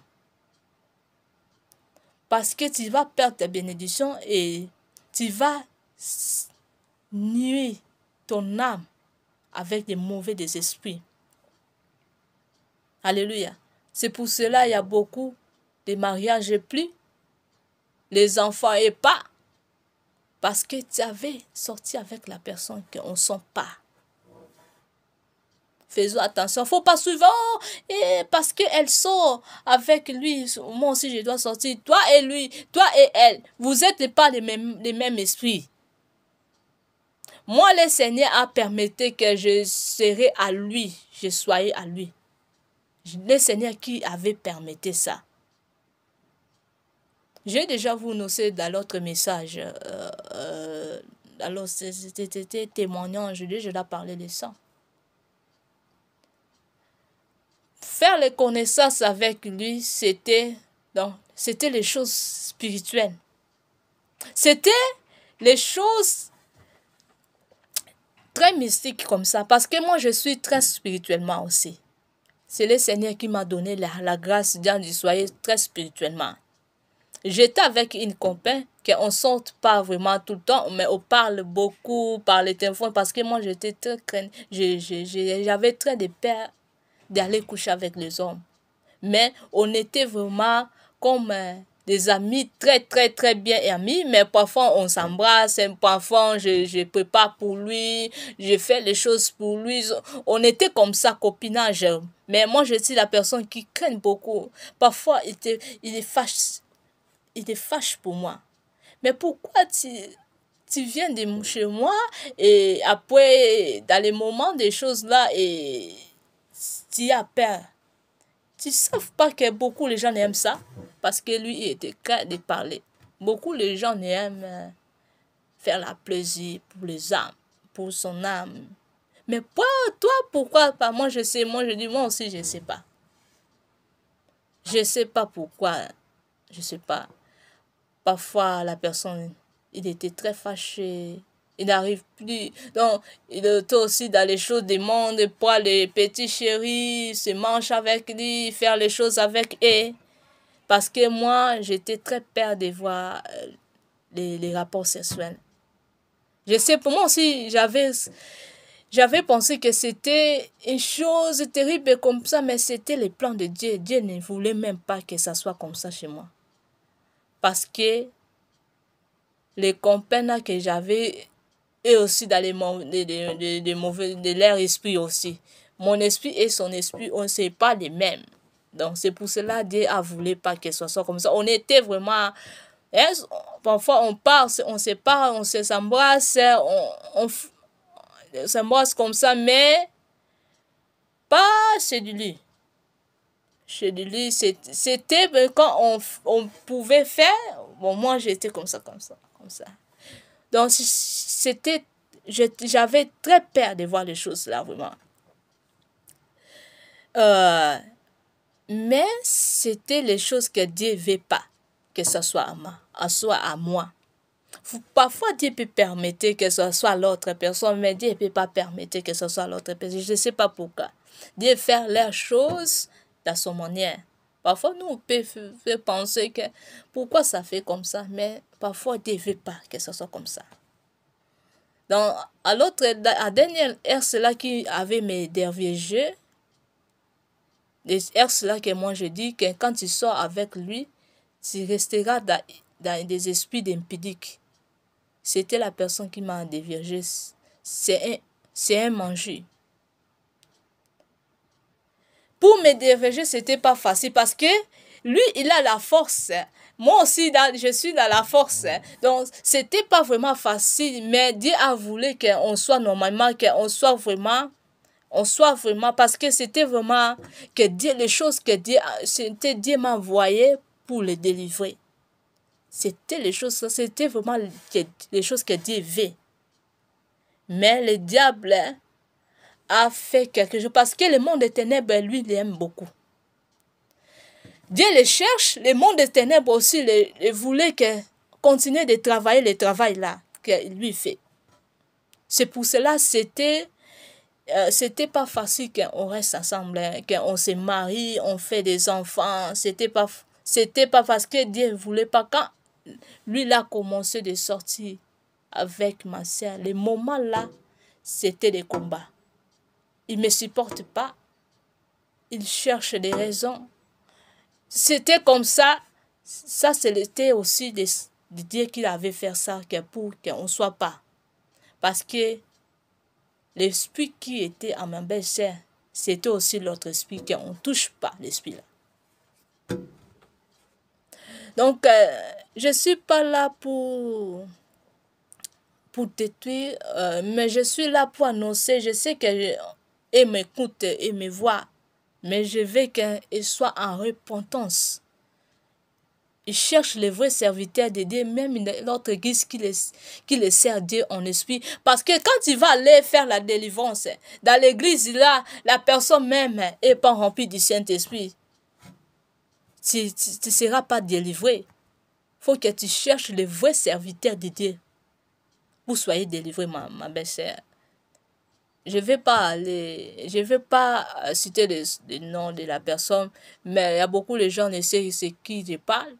Parce que tu vas perdre ta bénédiction et tu vas nuire ton âme avec des mauvais esprits. Alléluia. C'est pour cela qu'il y a beaucoup de mariages et plus. Les enfants et pas. Parce que tu avais sorti avec la personne qu'on ne sent pas. Faisons attention. Il ne faut pas suivre. Parce qu'elle sort avec lui. Moi aussi, je dois sortir. Toi et lui, toi et elle. Vous n'êtes pas les mêmes esprits. Moi, le Seigneur a permis que je serai à lui. Je sois à lui. Le Seigneur qui avait permis ça. J'ai déjà vous annoncé dans l'autre message, alors c'était témoignage, je dois parler de ça. Faire les connaissances avec lui, c'était les choses spirituelles. C'était les choses très mystiques comme ça, parce que moi je suis très spirituellement aussi. C'est le Seigneur qui m'a donné la grâce d'y soyez très spirituellement. J'étais avec une compagne qu'on ne sorte pas vraiment tout le temps, mais on parle beaucoup par le téléphone parce que moi j'étais très j'avais très de peur d'aller coucher avec les hommes. Mais on était vraiment comme des amis très bien amis, mais parfois on s'embrasse, parfois je prépare pour lui, je fais les choses pour lui. On était comme ça, copinage. Mais moi je suis la personne qui craint beaucoup. Parfois il est fâche pour moi. Mais pourquoi tu viens de chez moi et après, dans les moments des choses là, et tu as peur? Tu ne sais pas que beaucoup de gens aiment ça? Parce que lui, il était capable de parler. Beaucoup de gens aiment faire la plaisir pour les âmes, pour son âme. Mais toi, pourquoi pas? Moi, je sais, moi, je dis, moi aussi, je ne sais pas. Je ne sais pas pourquoi. Je ne sais pas. Parfois, la personne, il était très fâché. Il n'arrive plus. Donc, il était aussi dans les choses du monde, pour les petits chéris, se mange avec lui, faire les choses avec eux. Parce que moi, j'étais très peur de voir les rapports sexuels. Je sais, pour moi aussi, j'avais pensé que c'était une chose terrible comme ça, mais c'était le plan de Dieu. Dieu ne voulait même pas que ça soit comme ça chez moi. Parce que les compagnes que j'avais, et aussi dans les mauvais, de leur esprit aussi. Mon esprit et son esprit, on ne sait pas les mêmes. Donc c'est pour cela que Dieu a voulu pas que ce soit comme ça. On était vraiment, hein, parfois on part, on se parle, on s'embrasse, on s'embrasse comme ça, mais pas chez lui. Chez lui, c'était quand on pouvait faire, bon, moi j'étais comme ça. Donc c'était, j'avais très peur de voir les choses là, vraiment. Mais c'était les choses que Dieu ne veut pas que ce soit à moi. Parfois, Dieu peut permettre que ce soit l'autre personne, mais Dieu ne peut pas permettre que ce soit l'autre personne. Je ne sais pas pourquoi. Dieu fait les choses dans son manière. Parfois, nous, on peut penser que pourquoi ça fait comme ça, mais parfois, Dieu ne veut pas que ce soit comme ça. Donc, à dernière heure, c'est là qui avait mes derniers jeux. Les heures, c'est là que moi je dis que quand tu sors avec lui, tu resteras dans des esprits d'impudique. C'était la personne qui m'a déviergé. C'est un manger. Pour me dévierger, c'était pas facile parce que lui, il a la force. Moi aussi, je suis dans la force. Donc, c'était pas vraiment facile, mais Dieu a voulu qu'on soit normalement, qu'on soit vraiment, parce que c'était vraiment que Dieu, les choses que Dieu m'a envoyé pour les délivrer. C'était vraiment les choses que Dieu veut. Mais le diable a fait quelque chose parce que le monde des ténèbres, lui, il aime beaucoup. Dieu le cherche, le monde des ténèbres aussi le voulait continuer de travailler le travail là qu'il lui fait. C'est pour cela c'était pas facile qu'on reste ensemble, qu'on se marie, on fait des enfants. C'était pas parce que Dieu ne voulait pas. Quand lui il a commencé de sortir avec ma soeur, les moments là, c'était des combats. Il ne me supporte pas. Il cherche des raisons. C'était comme ça. Ça, c'était aussi de Dieu qu'il avait fait ça pour qu'on ne soit pas. Parce que l'esprit qui était à ma belle-sœur, c'était aussi l'autre esprit qu'on ne touche pas, l'esprit là. Donc, je ne suis pas là pour détruire, mais je suis là pour annoncer. Je sais qu'elle m'écoute et me voit. mais je veux qu'il soit en repentance. Il cherche les vrais serviteurs de Dieu, même notre église qui les sert Dieu en esprit. Parce que quand il va aller faire la délivrance, dans l'église, là, la personne même n'est pas remplie du Saint-Esprit. Tu ne seras pas délivré. Il faut que tu cherches les vrais serviteurs de Dieu. Vous soyez délivré, ma belle-sœur. Je vais pas citer le nom de la personne, mais il y a beaucoup de gens qui savent de qui je parle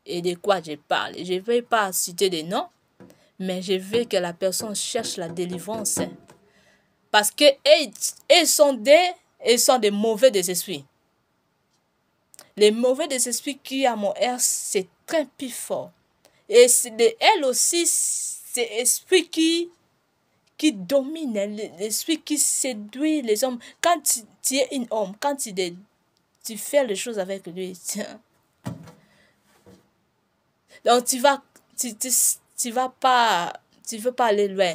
et de quoi je parle. Je ne vais pas citer des noms, mais je veux que la personne cherche la délivrance. Parce qu'ils sont des mauvais des esprits. Les mauvais des esprits qui à mon air, c'est très plus fort. Et elle aussi, c'est l'esprit qui domine, l'esprit qui séduit les hommes. Quand tu es un homme, quand tu fais les choses avec lui, tiens. Donc tu veux pas aller loin.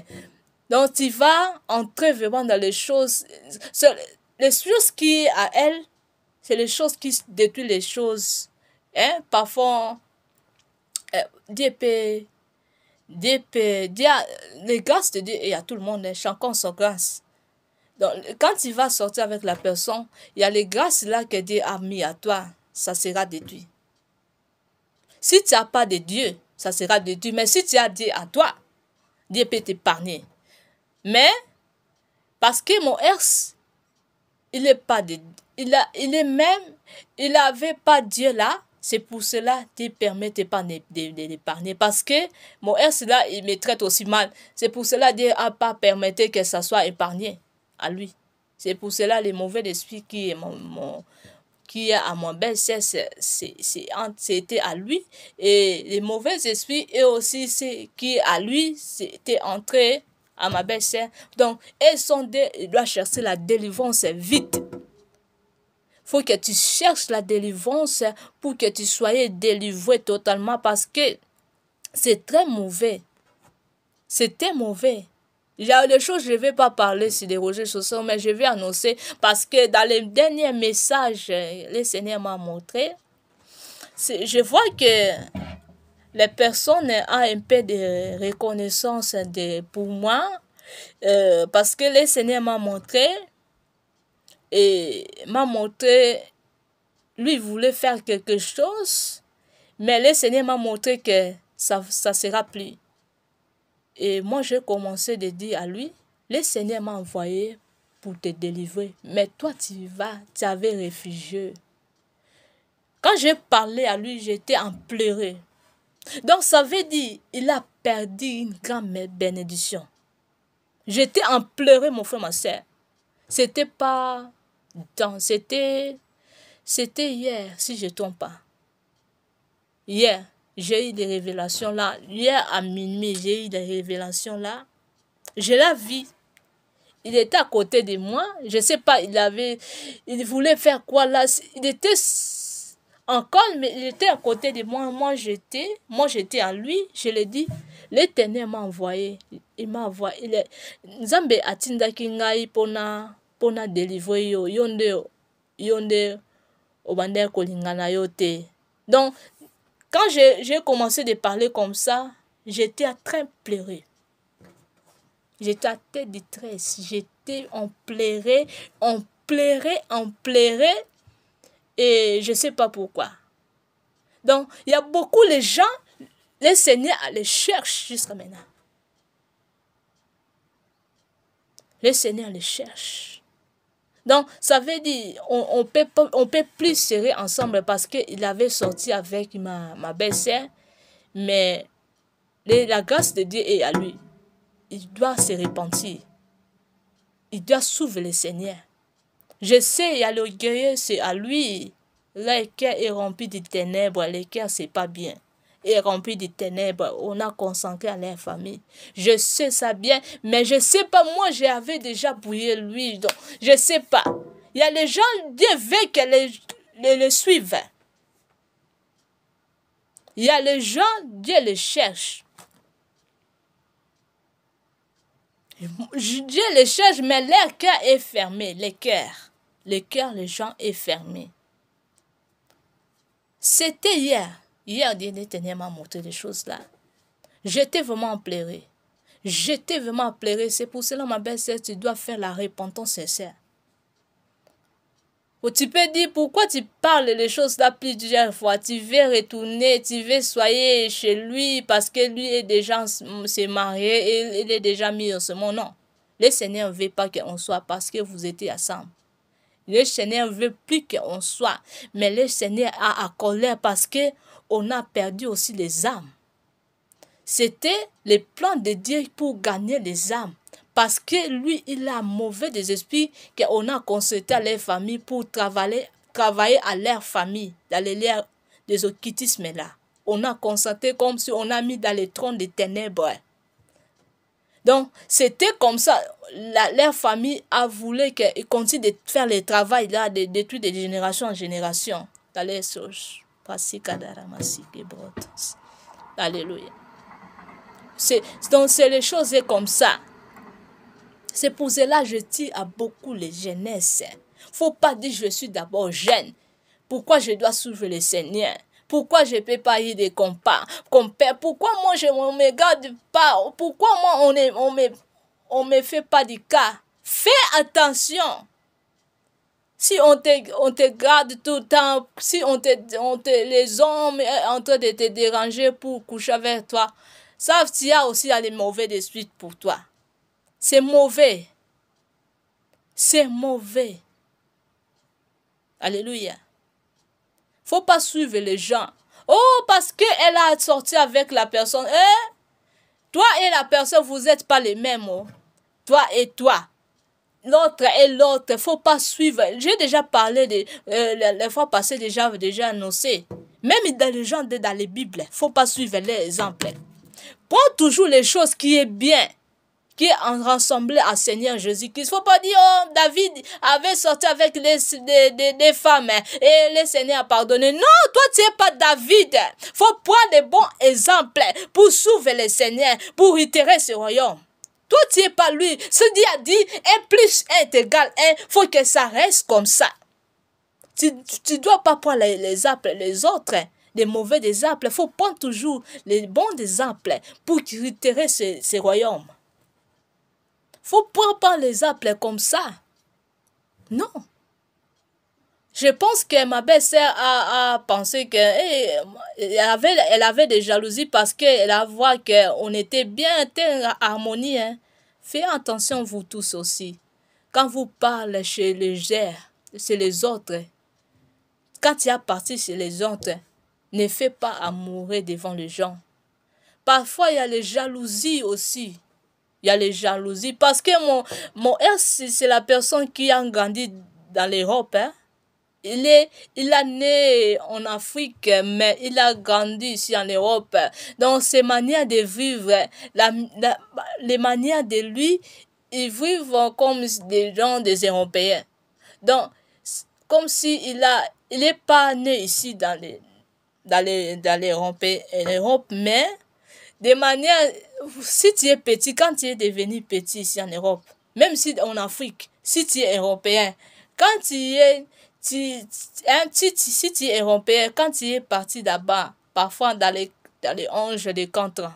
Donc tu vas entrer vraiment dans les choses. Les choses qui à elle, c'est les choses qui détruisent les choses. Hein? Parfois, Dieu peut, les grâces de Dieu et à tout le monde, chacun sa grâce. Donc, quand tu vas sortir avec la personne, il y a les grâces là que Dieu a mis à toi, ça sera détruit. Si tu n'as pas de Dieu, ça sera détruit. Mais si tu as Dieu à toi, Dieu peut t'épargner. Mais, parce que mon ex, il est pas de, il n'avait pas Dieu là, c'est pour cela qu'il ne permettait pas de l'épargner. Parce que mon ex là, il me traite aussi mal. C'est pour cela Dieu n'a pas permis que ça soit épargné à lui. C'est pour cela les mauvais esprits qui est à mon belle-sœur, c'était à lui. Et les mauvais esprits, et aussi qui à lui, c'était entré à ma belle-sœur. Donc, il doit chercher la délivrance vite. Faut que tu cherches la délivrance pour que tu sois délivré totalement parce que c'est très mauvais. C'était mauvais. Il y a des choses, je ne vais pas parler sur les réseaux sociaux, mais je vais annoncer parce que dans les derniers messages, le Seigneur m'a montré, je vois que les personnes ont un peu de reconnaissance pour moi parce que le Seigneur m'a montré lui voulait faire quelque chose, mais le Seigneur m'a montré que ça sera plus. Et moi, j'ai commencé de dire à lui, le Seigneur m'a envoyé pour te délivrer. Mais toi, tu avais réfugié. Quand j'ai parlé à lui, j'étais en pleurs. Donc, ça veut dire, il a perdu une grande bénédiction. J'étais en pleurs, mon frère, ma soeur. C'était pas c'était hier, si je ne trompe pas. Hier, j'ai eu des révélations là. Hier à minuit, j'ai eu des révélations là. Je l'ai vu. Il était à côté de moi. Je ne sais pas, il voulait faire quoi là. Il était en calme, mais il était à côté de moi. Moi, j'étais à lui. Je lui ai dit, l'Éternel m'a envoyé. Il m'a envoyé. Nzambe atindaki ngai pona délivrer yo. Yonde obande kolingana yo te. Donc, quand j'ai commencé de parler comme ça, j'étais en train de pleurer. J'étais à tête de détresse. J'étais en pleurer. Et je ne sais pas pourquoi. Donc, il y a beaucoup de gens, les Seigneurs les cherchent jusqu'à maintenant. Les Seigneurs les cherchent. Donc, ça veut dire on peut plus serrer ensemble parce qu'il avait sorti avec ma belle-sœur. Mais la grâce de Dieu est à lui. Il doit se repentir. Il doit suivre le Seigneur. Je sais, il y a l'orgueil, c'est à lui. Là, le cœur est rempli de ténèbres. Le cœur, c'est pas bien. Est rempli de ténèbres. On a consacré à leur famille. Je sais ça bien, mais je sais pas. Moi, j'avais déjà brouillé lui. Donc, je sais pas. Il y a les gens, Dieu veut que les suivent. Il y a les gens, Dieu les cherche. Dieu les cherche, mais leur cœur est fermé. Les cœurs. le cœur des gens est fermé. C'était hier. Hier, l'Éternel m'a montré des choses là. J'étais vraiment pleuré. J'étais vraiment pleuré. C'est pour cela, ma belle-sœur, tu dois faire la repentance sincère. Ou tu peux dire pourquoi tu parles les choses là plusieurs fois. Tu veux retourner, tu veux soyer chez lui parce que lui est déjà s'est marié et il est déjà mis en ce monde. Non. Le Seigneur ne veut pas qu'on soit parce que vous étiez ensemble. Le Seigneur ne veut plus qu'on soit. Mais le Seigneur a à colère parce qu'on a perdu aussi les âmes. C'était le plan de Dieu pour gagner les âmes. Parce que lui, il a mauvais des esprits qu'on a consulté à leur famille pour travailler à leur famille, dans les liens des occultismes là. On a constaté comme si on a mis dans les trônes des ténèbres. Donc, c'était comme ça. Leur famille a voulu qu'ils continuent de faire le travail là, de détruire de génération en génération. Alléluia. Donc, c'est les choses comme ça. C'est pour cela que je dis à beaucoup les jeunesses. Faut pas dire je suis d'abord jeune. Pourquoi je dois suivre le Seigneur? Pourquoi je ne peux pas y des compères? Pourquoi moi je ne me garde pas? Pourquoi moi on me fait pas du cas? Fais attention. Si on te garde tout le temps, si les hommes sont en train de te déranger pour coucher avec toi, ça il y a aussi des mauvais esprits pour toi. C'est mauvais. C'est mauvais. Alléluia. Faut pas suivre les gens. Oh, parce qu'elle a sorti avec la personne. Toi et la personne, vous n'êtes pas les mêmes. Oh. Toi et toi. L'autre et l'autre. Faut pas suivre. J'ai déjà parlé la fois passée, déjà annoncé. Même dans les gens dans les Bibles, faut pas suivre les exemples. Prends toujours les choses qui est bien, qui est rassemblé à Seigneur Jésus-Christ. Il ne faut pas dire, oh, David avait sorti avec des femmes et le Seigneur a pardonné. Non, toi, tu n'es pas David. Il faut prendre des bons exemples pour sauver le Seigneur, pour itérer ce royaume. Toi, tu n'es pas lui. Ce Dieu a dit, 1 plus 1 est égal 1. Il faut que ça reste comme ça. Tu ne dois pas prendre les exemples les autres. Les mauvais exemples. Il faut prendre toujours les bons exemples pour itérer ce royaume. Faut pas les appeler comme ça. Non. Je pense que ma belle-sœur a pensé qu'elle avait des jalousies parce qu'elle a vu qu'on était bien en harmonie. Hein. Faites attention vous tous aussi. Quand vous parlez chez les autres, quand tu as parti chez les autres, ne fais pas amourer devant les gens. Parfois, il y a les jalousies aussi. Il y a les jalousies. Parce que mon ex, c'est la personne qui a grandi dans l'Europe. Hein. Il est né en Afrique, mais il a grandi ici en Europe. Donc, ses manières de vivre, les manières de lui, ils vivent comme des gens des Européens. Donc, comme si il est pas né ici dans l'Europe, mais de manière, si tu es petit, quand tu es devenu petit ici en Europe, même si en Afrique, si tu es européen, quand si tu es européen, quand tu es parti là-bas, parfois dans les 11 des contre,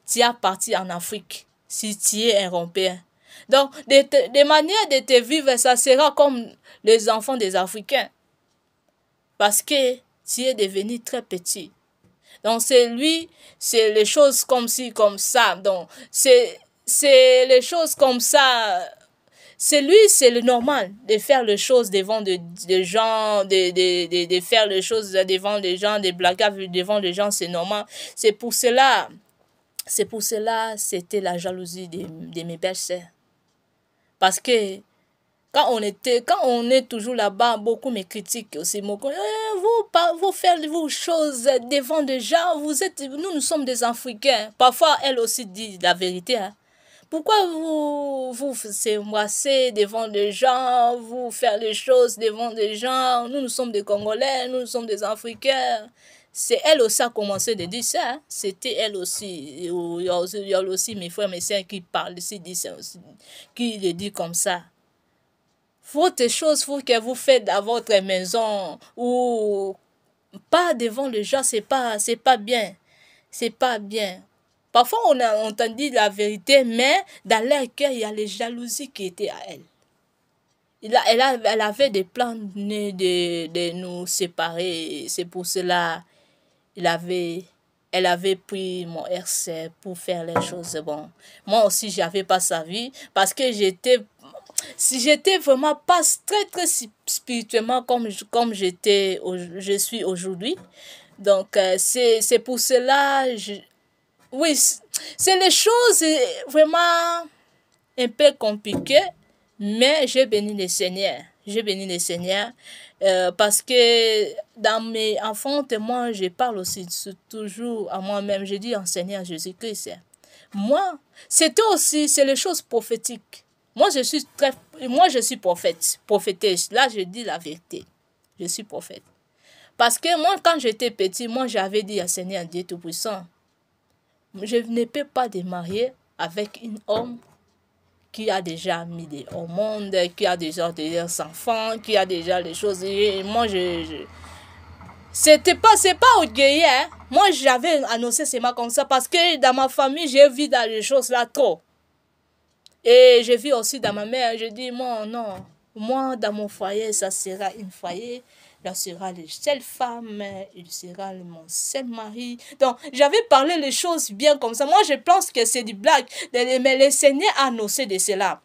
tu es parti en Afrique, si tu es européen. Donc, des manières de te vivre, ça sera comme les enfants des Africains. Parce que tu es devenu très petit. Donc, c'est les choses comme ci, comme ça. Donc, c'est les choses comme ça. C'est le normal de faire les choses devant des gens, de faire les choses devant des gens, de blaguer devant des gens, c'est normal. C'est pour cela, c'était la jalousie de mes belles-sœurs. Parce que, quand on est toujours là-bas, beaucoup me critiquent aussi. Vous faites vos choses devant des gens, nous sommes des Africains. Parfois, elle aussi dit la vérité. Hein. Pourquoi vous s'embrassez devant des gens, vous faites les choses devant des gens? Nous sommes des Congolais, nous sommes des Africains. C'est elle aussi a commencé de dire ça. Hein. C'était elle aussi. Il y a aussi mes frères, mes sœurs qui parlent aussi, qui le disent comme ça. Votre chose que vous faites à votre maison ou pas devant les gens, c'est pas bien. C'est pas bien. Parfois, on a entendu la vérité, mais dans leur cœur, il y a les jalousies qui étaient à elle. Elle avait des plans de nous séparer. C'est pour cela elle avait pris mon ex pour faire les choses. Bon, moi aussi, j'avais pas sa vie parce que j'étais vraiment pas très spirituellement comme je suis aujourd'hui. Donc, c'est pour cela, oui, c'est les choses vraiment un peu compliquées, mais j'ai béni le Seigneur. J'ai béni le Seigneur parce que dans mes enfants, moi, je parle aussi toujours à moi-même. Je dis en Seigneur Jésus-Christ. Moi, c'est les choses prophétiques. Moi, je suis prophète, prophétesse. Là, je dis la vérité. Je suis prophète. Parce que moi, quand j'étais petit, moi, j'avais dit à Seigneur Dieu Tout-Puissant, je ne peux pas te marier avec un homme qui a déjà mis au monde, qui a déjà des enfants, qui a déjà les choses. Et moi, c'est pas orgueilleux, hein. Moi, j'avais annoncé seulement comme ça parce que dans ma famille, j'ai vu dans les choses là trop. Et je vis aussi dans ma mère. Je dis, moi, non. Moi, dans mon foyer, ça sera une foyer. Là sera la seule femme, il sera mon seul mari. Donc, j'avais parlé les choses bien comme ça. Moi, je pense que c'est du blague. Mais le Seigneur a annoncé de cela.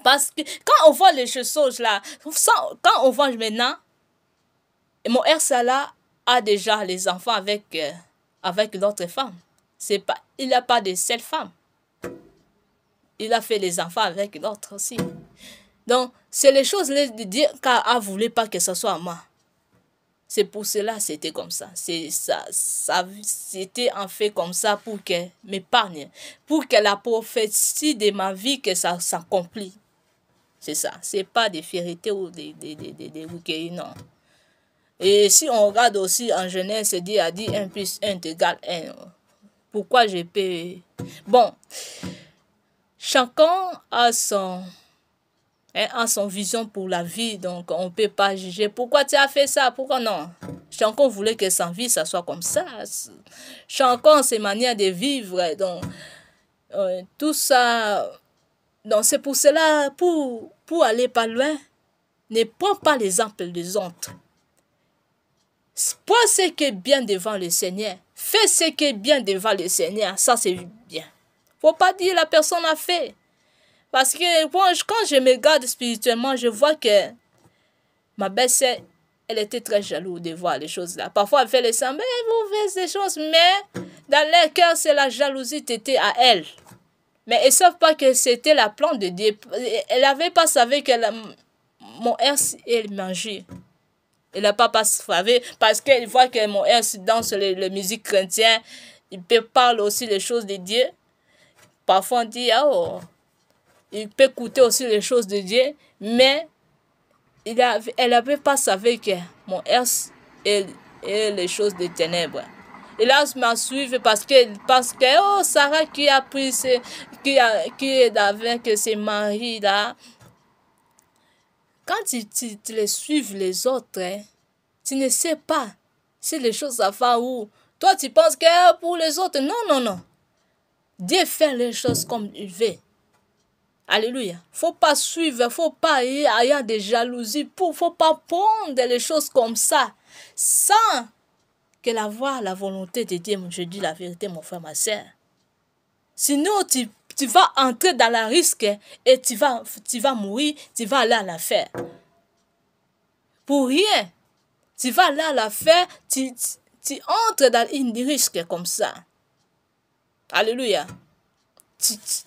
Parce que quand on voit les choses là, quand on voit maintenant, mon ex-là a déjà les enfants avec l'autre femme. Il n'a pas de seule femme. Il a fait les enfants avec l'autre aussi. Donc, c'est les choses de dire car elle ne voulait pas que ce soit moi. C'est pour cela c'était comme ça. C'était en fait comme ça pour que m'épargne, pour que la prophétie de ma vie que ça s'accomplit. C'est ça. C'est pas des vérités ou des recueils, non. Et si on regarde aussi en Genèse, Dieu a dit 1 plus 1 égale 1. Pourquoi je peux... Bon, chacun a son vision pour la vie, donc on ne peut pas juger. Pourquoi tu as fait ça? Pourquoi non? Chacun voulait que sa vie, ça soit comme ça. Chacun a ses manières de vivre. Donc, tout ça... Donc, c'est pour cela, pour aller pas loin, ne prends pas l'exemple des autres. Prends ce qui est bien devant le Seigneur. Fais ce qui est bien devant le Seigneur. Ça, c'est bien. Faut pas dire la personne a fait. Parce que quand je me regarde spirituellement, je vois que ma belle-sœur, elle était très jalouse de voir les choses là. Parfois, elle fait les semblant, mais vous faites ces choses, mais dans leur cœur, c'est la jalousie qui était à elle. Mais elles ne savent pas que c'était la plan de Dieu. Elle n'avait pas savé que mon ex, elle mangeait. Elle n'a pas savé parce qu'elle voit que mon ex danse les musiques chrétiennes. Il peut parler aussi les choses de Dieu. Parfois, on dit, oh, il peut écouter aussi les choses de Dieu, mais elle n'avait pas savé que mon ex est les choses des ténèbres. Et là, je m'en suivi parce que oh, Sarah qui a pris qui est avec ses maris là. Quand tu les suives les autres, hein, tu ne sais pas si les choses ça va où. Toi, tu penses que pour les autres, non. Dieu fait les choses comme il veut. Alléluia. Faut pas suivre, faut pas y avoir des jalousies, faut pas prendre les choses comme ça, sans que la volonté de Dieu. Je dis la vérité, mon frère, ma soeur. Sinon, tu vas entrer dans le risque et tu vas mourir, tu vas aller à l'enfer. Pour rien. Tu vas aller à l'enfer, tu entres dans un risque comme ça. Alléluia.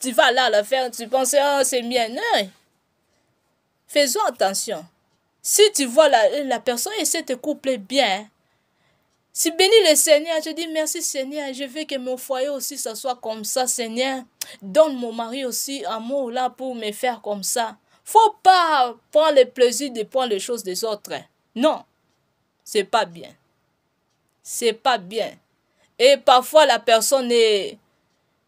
Tu vas là à la faire, tu penses, oh, c'est bien. Non. Faisons attention. Si tu vois la personne essaie de te coupler bien, si bénis le Seigneur, je dis merci Seigneur, je veux que mon foyer aussi, ça soit comme ça, Seigneur. Donne mon mari aussi amour là pour me faire comme ça. Faut pas prendre le plaisir de prendre les choses des autres. Non, c'est pas bien. C'est pas bien. Et parfois, la personne est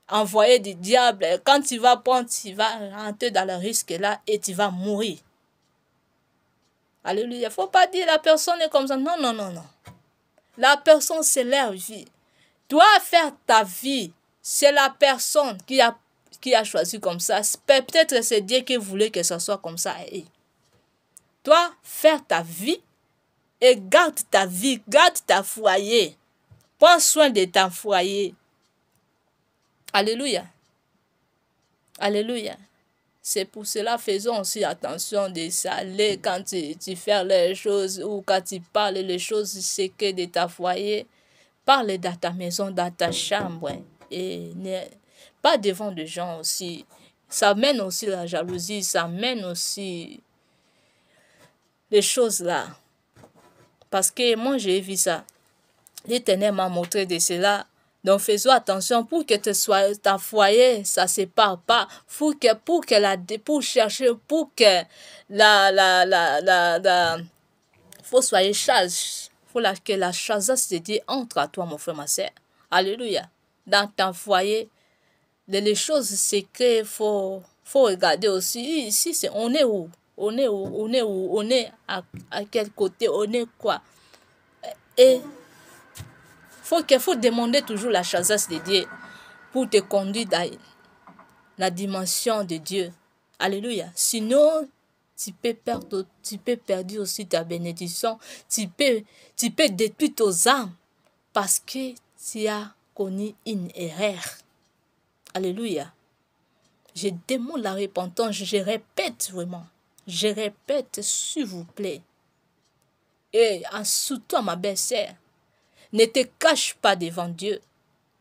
envoyée du diable. Quand tu vas prendre, tu vas rentrer dans le risque là et tu vas mourir. Alléluia. Il ne faut pas dire la personne est comme ça. Non, non, non, non. La personne, c'est leur vie. Toi, faire ta vie, c'est la personne qui a choisi comme ça. Peut-être c'est Dieu qui voulait que ça soit comme ça. Et toi, faire ta vie et garde ta vie, garde ta foyer. Prends soin de ton foyer. Alléluia. Alléluia. C'est pour cela, faisons aussi attention de saler quand tu fais les choses ou quand tu parles les choses secrètes de ta foyer. Parle dans ta maison, dans ta chambre. Et pas devant des gens aussi. Ça mène aussi la jalousie, ça mène aussi les choses là. Parce que moi, j'ai vu ça. L'Éternel m'a montré de cela. Donc, faisons attention pour que ta foyer, ça ne se sépare pas. Pour chercher, pour que faut soyez charge. Faut que la charge de Dieu entre à toi, mon frère, ma soeur. Alléluia. Dans ton foyer, les choses secrètes, faut regarder aussi. Ici, on est où? On est où? On est où? On est à quel côté? On est quoi? Et faut demander toujours la sagesse de Dieu pour te conduire dans la dimension de Dieu. Alléluia. Sinon, tu peux perdre aussi ta bénédiction. Tu peux détruire tes âmes parce que tu as connu une erreur. Alléluia. Je demande la repentance. Je répète vraiment. Je répète, s'il vous plaît. Et surtout à ma belle-sœur. Ne te cache pas devant Dieu.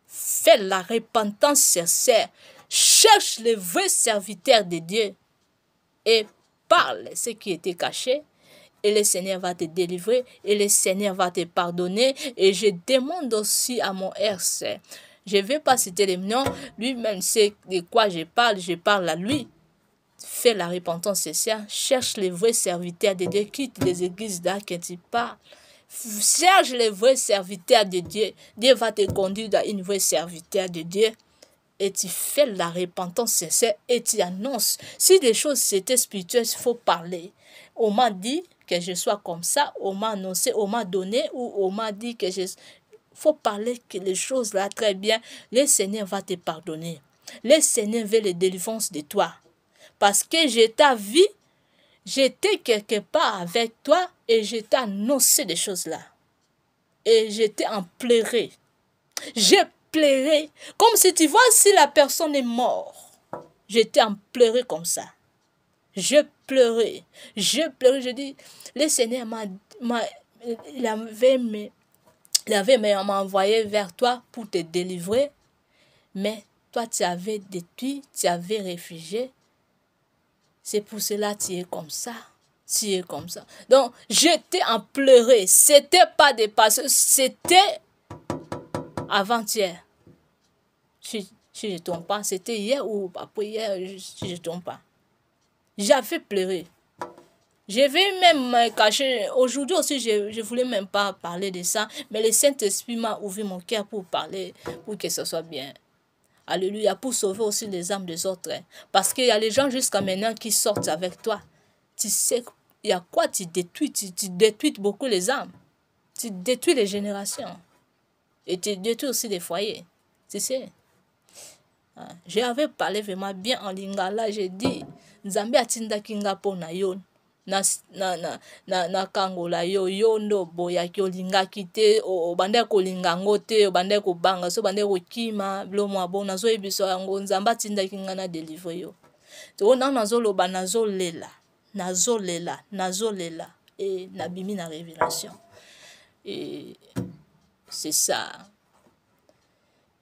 Fais la repentance sincère. Cherche les vrais serviteurs de Dieu. Et parle ce qui était caché. Et le Seigneur va te délivrer. Et le Seigneur va te pardonner. Et je demande aussi à mon RC. Je ne vais pas citer les noms. Lui-même sait de quoi je parle à lui. Fais la repentance sincère. Cherche les vrais serviteurs de Dieu. Quitte les églises là que tu parles. Cherche les vrais serviteurs de Dieu. Dieu va te conduire dans une vraie serviteur de Dieu. Et tu fais la repentance sincère et tu annonces. Si les choses c'était spirituelles, il faut parler. On m'a dit que je sois comme ça. On m'a annoncé, on m'a donné ou on m'a dit que il faut parler que les choses là très bien. Le Seigneur va te pardonner. Le Seigneur veut les délivrances de toi. Parce que je t'ai vu. J'étais quelque part avec toi et je t'ai annoncé des choses là. Et j'étais en pleurer. J'ai pleuré. Comme si tu vois si la personne est morte. J'étais en pleurer comme ça. Je pleurais. Je dis, le Seigneur m'a envoyé vers toi pour te délivrer. Mais toi, tu avais détruit, tu avais réfugié. C'est pour cela que tu es comme ça. Tu es comme ça. Donc, j'étais en pleurer. C'était pas des passés. C'était avant-hier. Si je ne tombe pas, c'était hier ou après hier, si je ne tombe pas. J'avais pleuré. Je vais même me cacher. Aujourd'hui aussi, je ne voulais même pas parler de ça. Mais le Saint-Esprit m'a ouvert mon cœur pour parler, pour que ce soit bien. Alléluia, pour sauver aussi les âmes des autres. Parce qu'il y a les gens jusqu'à maintenant qui sortent avec toi. Tu sais, il y a quoi tu détruis? Tu détruis beaucoup les âmes. Tu détruis les générations. Et tu détruis aussi les foyers. Tu sais. J'avais parlé vraiment bien en lingala. J'ai dit, Nzambe atinda kinga po na yo. Na kangola yo ndo boya ki olingaki te obande kolinga ngo te obande kobanga so bande kokima bilomo abona zo ebiso yango Nzambe atindaki nga na délivre yo to na nazoloba nazolela et nabimi na révélation et c'est ça.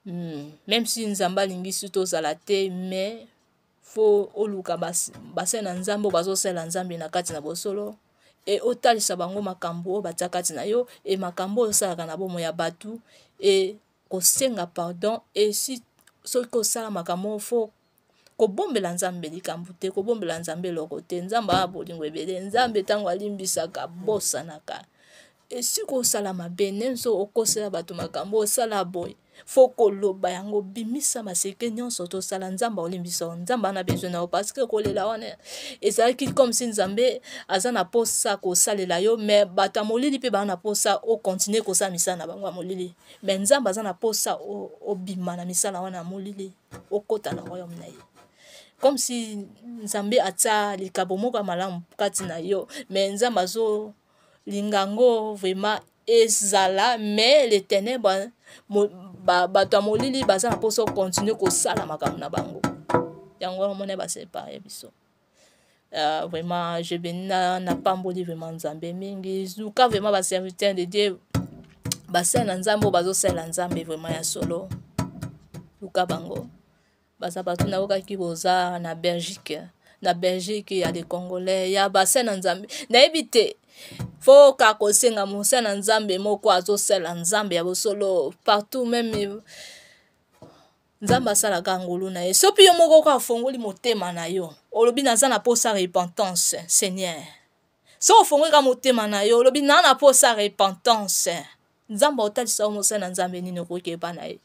Même si Nzambe alingi suto zala te mais faut oluka base na Nzambe bazosela Nzambe na kati na bosolo et otalisa bango makambo batia kati na yo et makambo osalaka na bomo ya batu et kosenga pardon et si soki osala makambo faut kobombela Nzambe likambo te kobombela Nzambe loko te Nzambe abolingo ebele Nzambe tango alimbisaka bosanaka et si kosala mabe nenso okosela batu makambo osala boy Foko loba yango bimisa maseke nyonso to sala nzamba olimbisa nzamba na besoin na parce que kolela wana ezalaki comme si nzambe aza na posa ko salela yo mais bata molili pe ba na posa o continuer ko sa misala na bango molili mais nzamba aza na posa o bima na misala wana molili o kota na royaume na ye comme si nzambe atia likabo moko malamu kati na yo mais nzamba azo lingango vraiment ezala mais les ténèbres bato ya molili baza na poso continuer kosala makambo na bango yango omona basepare biso vraiment je bénis na pamboli vraiment nzambe mingi luka vraiment baserviteur de Dieu basala na nzambe bazosala nzambe vraiment ya solo luka bango baza bato naokaki boza na Belgique ya des Congolais ya basala na nzambe nayebi te fo ka kosenga mosala nzambe moko azosala nzambe ya bosolo partout même nzambe asalaka ngulu na ye sopi yo moko ka fongoli motema na yo olobi naza na posa repentance Seigneur so ofongoli ka motema na yo olobi na posa repentance nzambe otalisa mosala nzambe nini okoki epa na ye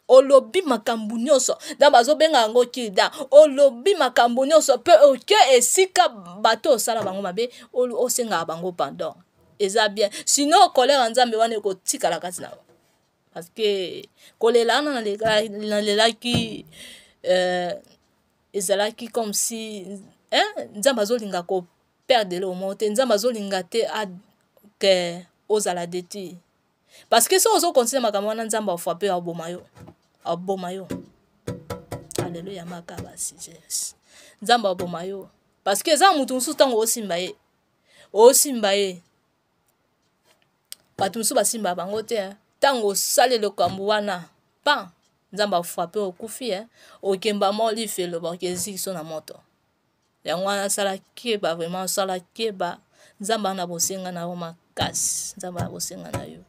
olobi makambo nyonso da bazobenga yango kilda olobi makambo nyonso pe oke esika bato osala bango mabe osenga bango pardon eza bien sinon kolera nzambe wana ekotikala kati na parce que kolela na lelaki ezalaki comme si nzambe azolinga ko perdre le monte nzambe azolinga te que ozala deti parce que so ozo continuer makambo wana nzambe ofrape aboma yo alléluia makaba Jesus nzambe aboma yo parce que eza mutu musu tango osimba ye bato musu basimba bango te tango osali lokambo wana pa nzambe ofrape okufi okemba moli felo bakeziki so na moto yango wana sala keba vraiment sala keba nzambe na bosenga na yo makasi nzambe na bosenga na yo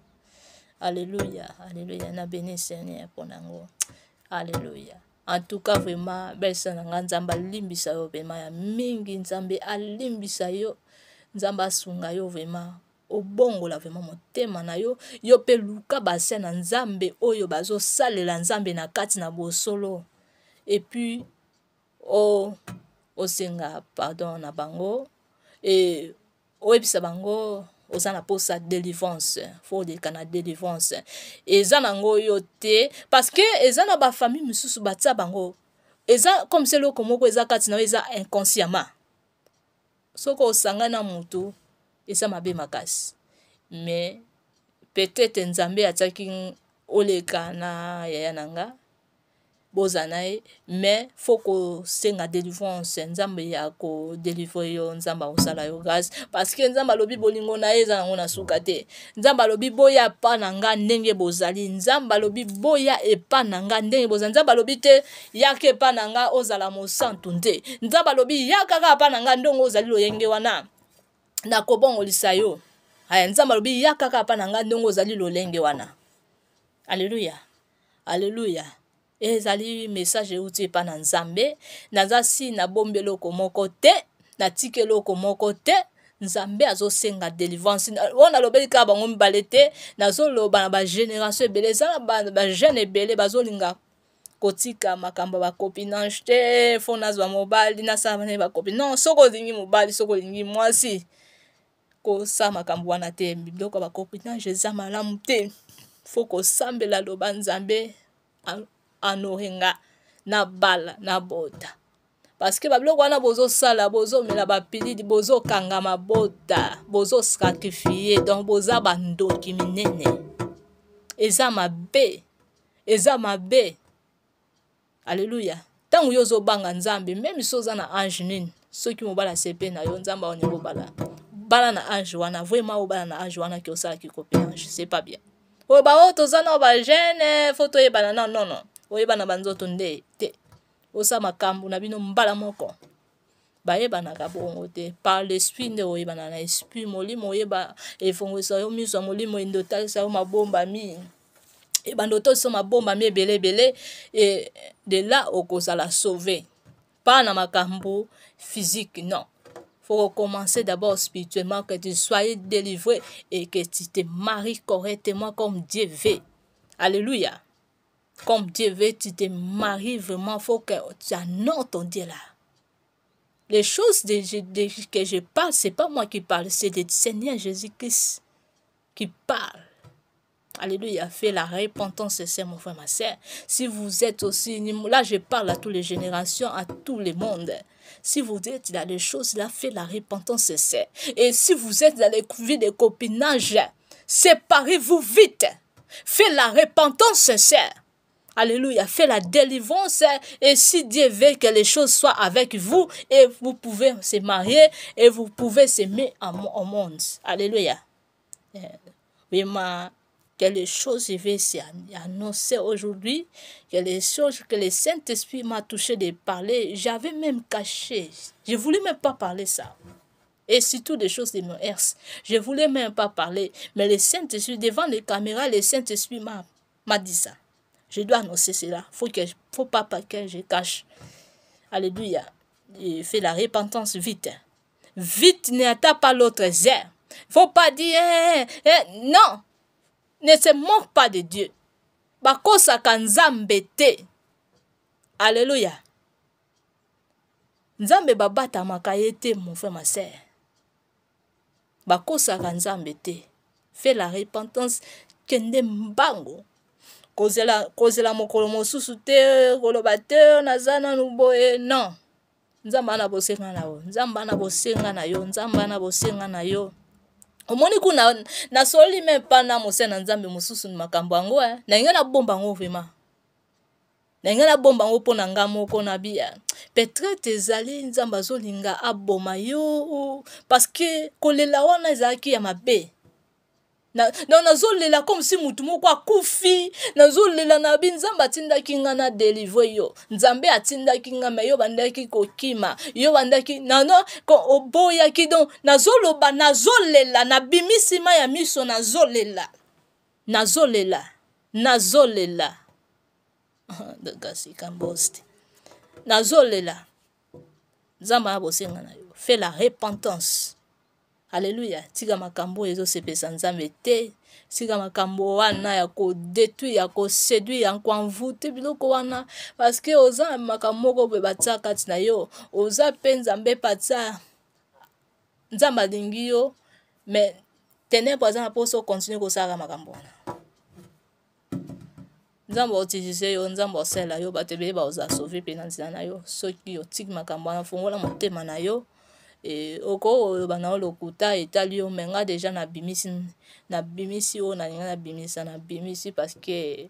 alléluia alléluia na béni Seigneur pour nango alléluia en tout cas vraiment besa nanga nzambe alimbisa yo vraiment ya mingi nzambe alimbisa yo nzambe asunga yo vraiment obongola vraiment motema na yo yo pe luka base na nzambe oyo bazosalela nzambe na kati na bosolo et puis osenga pardon na bango et oyebisa bango oza na posa délivrance faut leka na délivrance eza nango yo te parce que eza na ba famille misusu batia bango eza comme c'est loko moko eza kati na eza inconsciemment soko osanga na mutu eza mabe makasi mais peut-être nzambe atiaki oleka na yaya nanga bozana mais faut ko senga délivrance nzambe ya ko délivrer yo nzambe osala yo grâce parce que nzambe alobi bolingo na eza nango na suka te nzambe alobi boya pa nanga ndenge bozali nzambe alobi boya epa nanga ndenge bozali nzambe alobi te yake pa nanga ozala mosantu nte nzambe alobi yakaka pa nanga ndongo ozali loyenge wana na kobongolisa yo aya nzambe alobi yakaka pa nanga ndongo ozali lolenge wana alléluia alléluia ezali message euti pa na nzambe naza si na bombe loko moko te na tike loko moko te nzambe azosenga délivrance ona lobeli ka bango mbale te nazoloba na ba génération ebele eza na ba jeune ebele bazolinga kotika makambo ba copinage te fo nazwa mobali nasala na ba copine non soko olingi mobali soko olingi mwasi kosa makambo wana te biloko ba copinage eza malamu te fo kosambela loba nzambe anorenga na bala na bota parce que babiloko wana bozosala bozomela bapilidi bozokanga mabota bozosakrifie donc boza bandoki minene eza mabe alléluia ntango yo ozobanga nzambe même so oza na ange nini soki mobala sepe na yo nzambe aoninga obala bala na ange wana vraiment obala na ange wana ki osalaki copinage c'est pas bien oyo bao toza na bagene fo toyebana non oyebana banzoto nde te osa makambo na bino mbala moko bayebanaka bongo te par l'esprit nde oyebana na esprit molimo oyeba efongwisa yo miso ya molimo ende otalisa yo mabomba mi ebando otalisa mabomba mi ebele et de là okozala sauvé pas na makambo physique non faut commencer d'abord spirituellement que tu sois délivré et que tu te maries correctement comme Dieu veut alléluia Comme Dieu veut, tu te maries vraiment, il faut que tu honores ton Dieu là. Les choses que je parle, ce n'est pas moi qui parle, c'est le Seigneur Jésus-Christ qui parle. Alléluia, fais la repentance sincère, mon frère, ma soeur. Si vous êtes aussi, là je parle à toutes les générations, à tout le monde. Si vous êtes dans les choses, là, faites la repentance sincère. Et si vous êtes dans les vies de copinage, séparez-vous vite. Faites la repentance sincère. Alléluia, faites la délivrance. Et si Dieu veut que les choses soient avec vous, et vous pouvez se marier, et vous pouvez s'aimer au monde. Alléluia. Vraiment, que les choses, je vais annoncer aujourd'hui, que les choses que le Saint-Esprit m'a touché de parler, j'avais même caché. Je ne voulais même pas parler ça. Et surtout des choses de mon herse. Je ne voulais même pas parler. Mais le Saint-Esprit, devant les caméras, le Saint-Esprit m'a dit ça. Je dois annoncer cela. Il ne faut pas que je cache. Alléluia. Je fais la repentance vite. Vite, n'attends pas l'autre zère. Il ne faut pas dire, non. Ne se moque pas de Dieu. Bakosaka nzambe te. Alléluia. Nzambe babatamaka ye te, mon frère, ma sœur. Bakosaka nzambe te. Fais la repentance kende mbango. Kozela mokolo mosusu te, koloba te, nazana nuboye. Non. Nzambe ana bosenga na yo. Nzambe ana bosenga na yo. Nzambe ana bosenga na yo. Omoni kuna na soli même pas na mose na nzambe mususu ni makambo yango na ngana bomba ngo vraiment na ngana bomba ngo pona ngamo ko na bia peut-être ezali nzamba zolinga aboma yo parce que kolela wana ezaki ya mabe nazolela comme si mutu moko akufi nazolela na bi nzamba atindaki nga na délivrer yo nzambe atindaki nga me yo bandaki kokima yo bandaki nano ko oboyaki donc nazoloba nazolela na bimisima ya miso nazolela dagasi kambosti nazolela nzamba abosenga na yo fais la repentance. Alléluia. Tika makambo ezo sepesa nzambe te. Tika makambo wana ya ko détruire, ya ko séduire, ya ko envoûter biloko wana parce que oza makambo ko be batsa kati na yo. Oza pe nzambe patsa. Nzamba lingi yo mais ténèbres za poso continuer ko sala makambo wana. Nzamba otizise yo, nzamba osela yo batebe ba oza sauver pe na nzina na yo. Soki yo tika makambo wana fongola motema na yo. Et oko bana lokuta etali yo menga déjà na bimisi o na ninga na bimisi parce que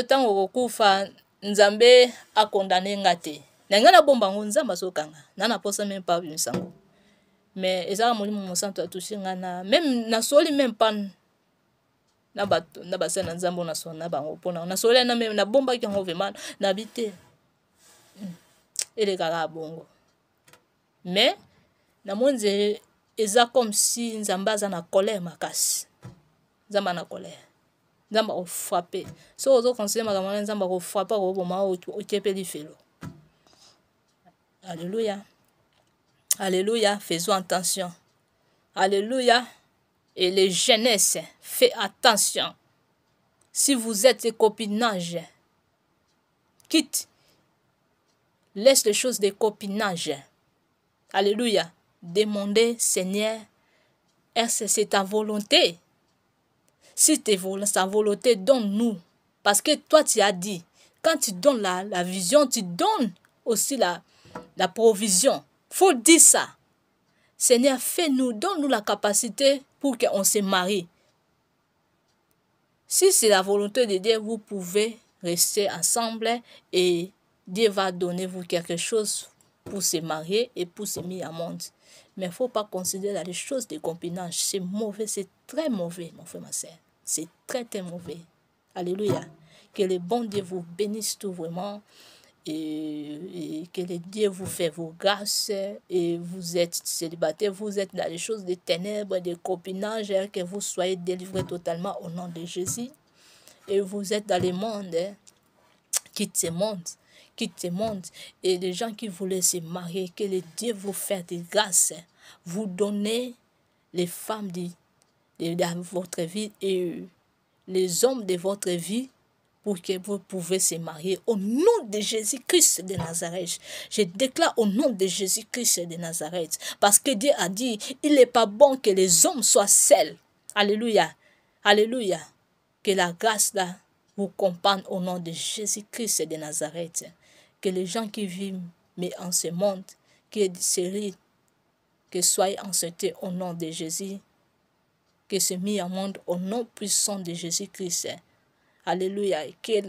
tant okufa nzambe a condamné ngate na nga na bomba ngo nzamba sokanga na posa même pas bimisango mais ezala molimo mo santo atouché nga na même na soli même pas na bato na basa na nzambo na sona bango pona na soli na même na bomba ki ngo vraiment na bité ele kala bongo. Mais na monze eza comme si nzamba za na colère makasi. Nzamba na colère. Nzamba o frapper. So ozo conseiller makambo na nzamba ko frapper ko boma o kepeli felo. Alléluia. Alléluia, faisons attention. Alléluia. Et les jeunesses, faites attention. Si vous êtes des copinages, quitte. Laisse les choses de copinage. Alléluia. Demandez, Seigneur, est-ce que c'est ta volonté? Si c'est ta volonté, donne-nous. Parce que toi, tu as dit, quand tu donnes la vision, tu donnes aussi la provision. Faut dire ça. Seigneur, fais-nous, donne-nous la capacité pour qu'on se marie. Si c'est la volonté de Dieu, vous pouvez rester ensemble et Dieu va donner vous quelque chose pour se marier et pour se mettre au monde. Mais il ne faut pas considérer les choses de copinage. C'est mauvais, c'est très mauvais, mon frère, ma soeur. C'est très, très mauvais. Alléluia. Que le bon Dieu vous bénisse tout vraiment. Et que le Dieu vous fait vos grâces. Et vous êtes célibataire, vous êtes dans les choses des ténèbres, des copinages, que vous soyez délivrés totalement au nom de Jésus. Et vous êtes dans le monde. Quitte ce monde. Quitte ce monde. Et les gens qui voulaient se marier, que le Dieu vous fait des grâces, vous donnez les femmes de votre vie et les hommes de votre vie pour que vous pouvez se marier. Au nom de Jésus-Christ de Nazareth, je déclare au nom de Jésus-Christ de Nazareth, parce que Dieu a dit, il n'est pas bon que les hommes soient seuls. Alléluia. Alléluia. Que la grâce là vous compagne au nom de Jésus-Christ de Nazareth. Que les gens qui vivent mais en ce monde, qui est série, que soyez enceintés au nom de Jésus, que se mis au monde au nom puissant de Jésus-Christ. Alléluia. Que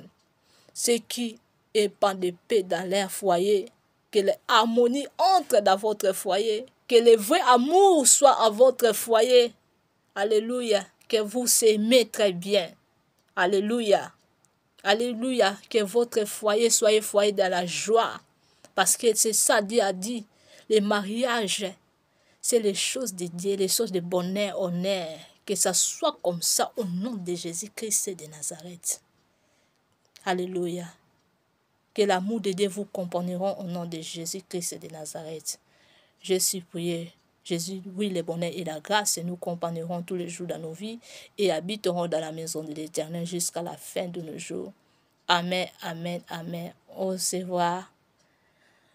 ce qui est pas de paix dans leur foyer, que l'harmonie entre dans votre foyer, que le vrai amour soit à votre foyer. Alléluia. Que vous s'aimez très bien. Alléluia. Alléluia. Que votre foyer soit foyer de la joie. Parce que c'est ça, Dieu a dit. Le mariage, c'est les choses de Dieu, les choses de bonheur, honneur. Que ça soit comme ça au nom de Jésus-Christ de Nazareth. Alléluia. Que l'amour de Dieu vous comprendront au nom de Jésus-Christ de Nazareth. Je suis prié. Jésus, oui, le bonheur et la grâce, et nous accompagnerons tous les jours dans nos vies et habiterons dans la maison de l'Éternel jusqu'à la fin de nos jours. Amen, amen, amen. Au revoir.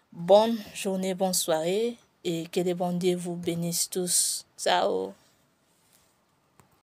Bonne journée, bonne soirée et que le bon Dieu vous bénisse tous. Ciao.